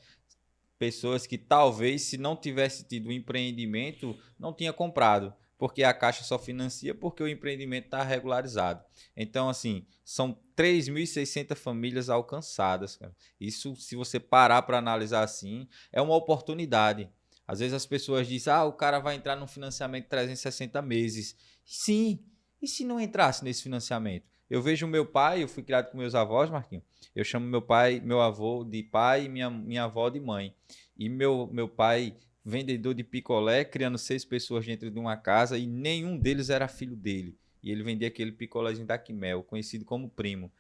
Pessoas que talvez, se não tivesse tido um empreendimento, não tinha comprado, porque a Caixa só financia porque o empreendimento está regularizado. Então, assim, são 3.600 famílias alcançadas, cara. Isso, se você parar para analisar assim, é uma oportunidade. Às vezes as pessoas dizem, o cara vai entrar num financiamento de 360 meses. Sim, e se não entrasse nesse financiamento? Eu vejo meu pai, eu fui criado com meus avós, Marquinhos. Eu chamo meu pai, meu avô de pai e minha avó de mãe. E meu pai, vendedor de picolé, criando 6 pessoas dentro de uma casa e nenhum deles era filho dele. E ele vendia aquele picolézinho da Quimel, conhecido como primo.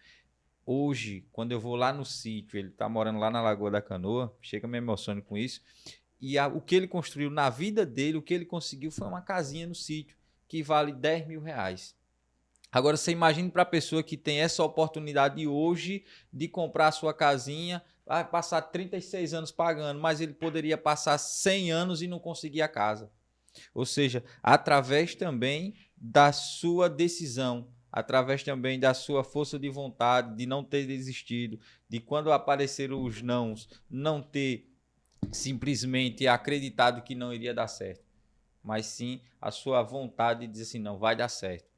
Hoje, quando eu vou lá no sítio, ele tá morando lá na Lagoa da Canoa, chega me emocionando com isso. E o que ele construiu na vida dele, o que ele conseguiu foi uma casinha no sítio, que vale 10 mil reais. Agora, você imagine para a pessoa que tem essa oportunidade hoje de comprar a sua casinha, vai passar 36 anos pagando, mas ele poderia passar 100 anos e não conseguir a casa. Ou seja, através também da sua decisão, através também da sua força de vontade, de não ter desistido, de quando apareceram os nãos, não ter simplesmente acreditado que não iria dar certo, mas sim a sua vontade de dizer assim, não, vai dar certo.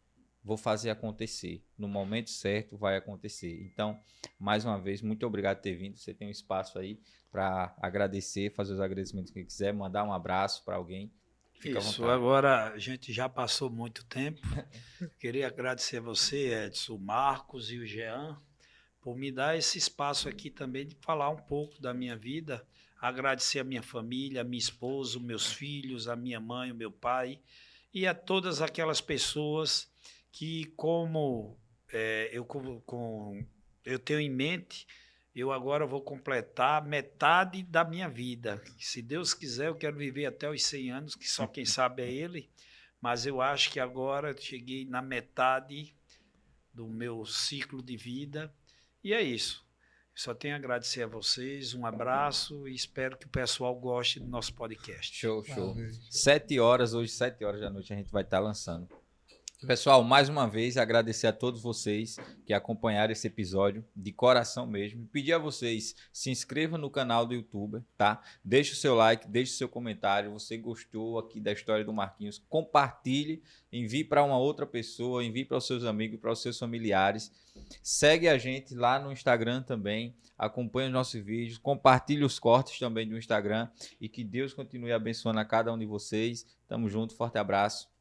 Vou fazer acontecer. No momento certo vai acontecer. Então, mais uma vez, muito obrigado por ter vindo. Você tem um espaço aí para agradecer, fazer os agradecimentos que quiser, mandar um abraço para alguém. Fica Isso, à vontade. agora a gente já passou muito tempo. Queria agradecer a você, Edson, o Marcos e o Jean, por me dar esse espaço aqui também de falar um pouco da minha vida. Agradecer a minha família, a minha esposa, os meus filhos, a minha mãe, o meu pai e a todas aquelas pessoas que, como eu tenho em mente, eu agora vou completar metade da minha vida. Se Deus quiser, eu quero viver até os 100 anos, que só quem sabe é Ele, mas eu acho que agora eu cheguei na metade do meu ciclo de vida e é isso. Só tenho a agradecer a vocês, um abraço e espero que o pessoal goste do nosso podcast. Show, show. Amém. 7 horas, hoje 7 horas da noite a gente vai estar lançando. Pessoal, mais uma vez agradecer a todos vocês que acompanharam esse episódio, de coração mesmo. Pedir a vocês, se inscrevam no canal do YouTube, tá? Deixe o seu like, deixe o seu comentário. Você gostou aqui da história do Marquinhos? Compartilhe, envie para uma outra pessoa, envie para os seus amigos, para os seus familiares. Segue a gente lá no Instagram também, acompanhe os nossos vídeos, compartilhe os cortes também do Instagram e que Deus continue abençoando a cada um de vocês. Tamo junto, forte abraço.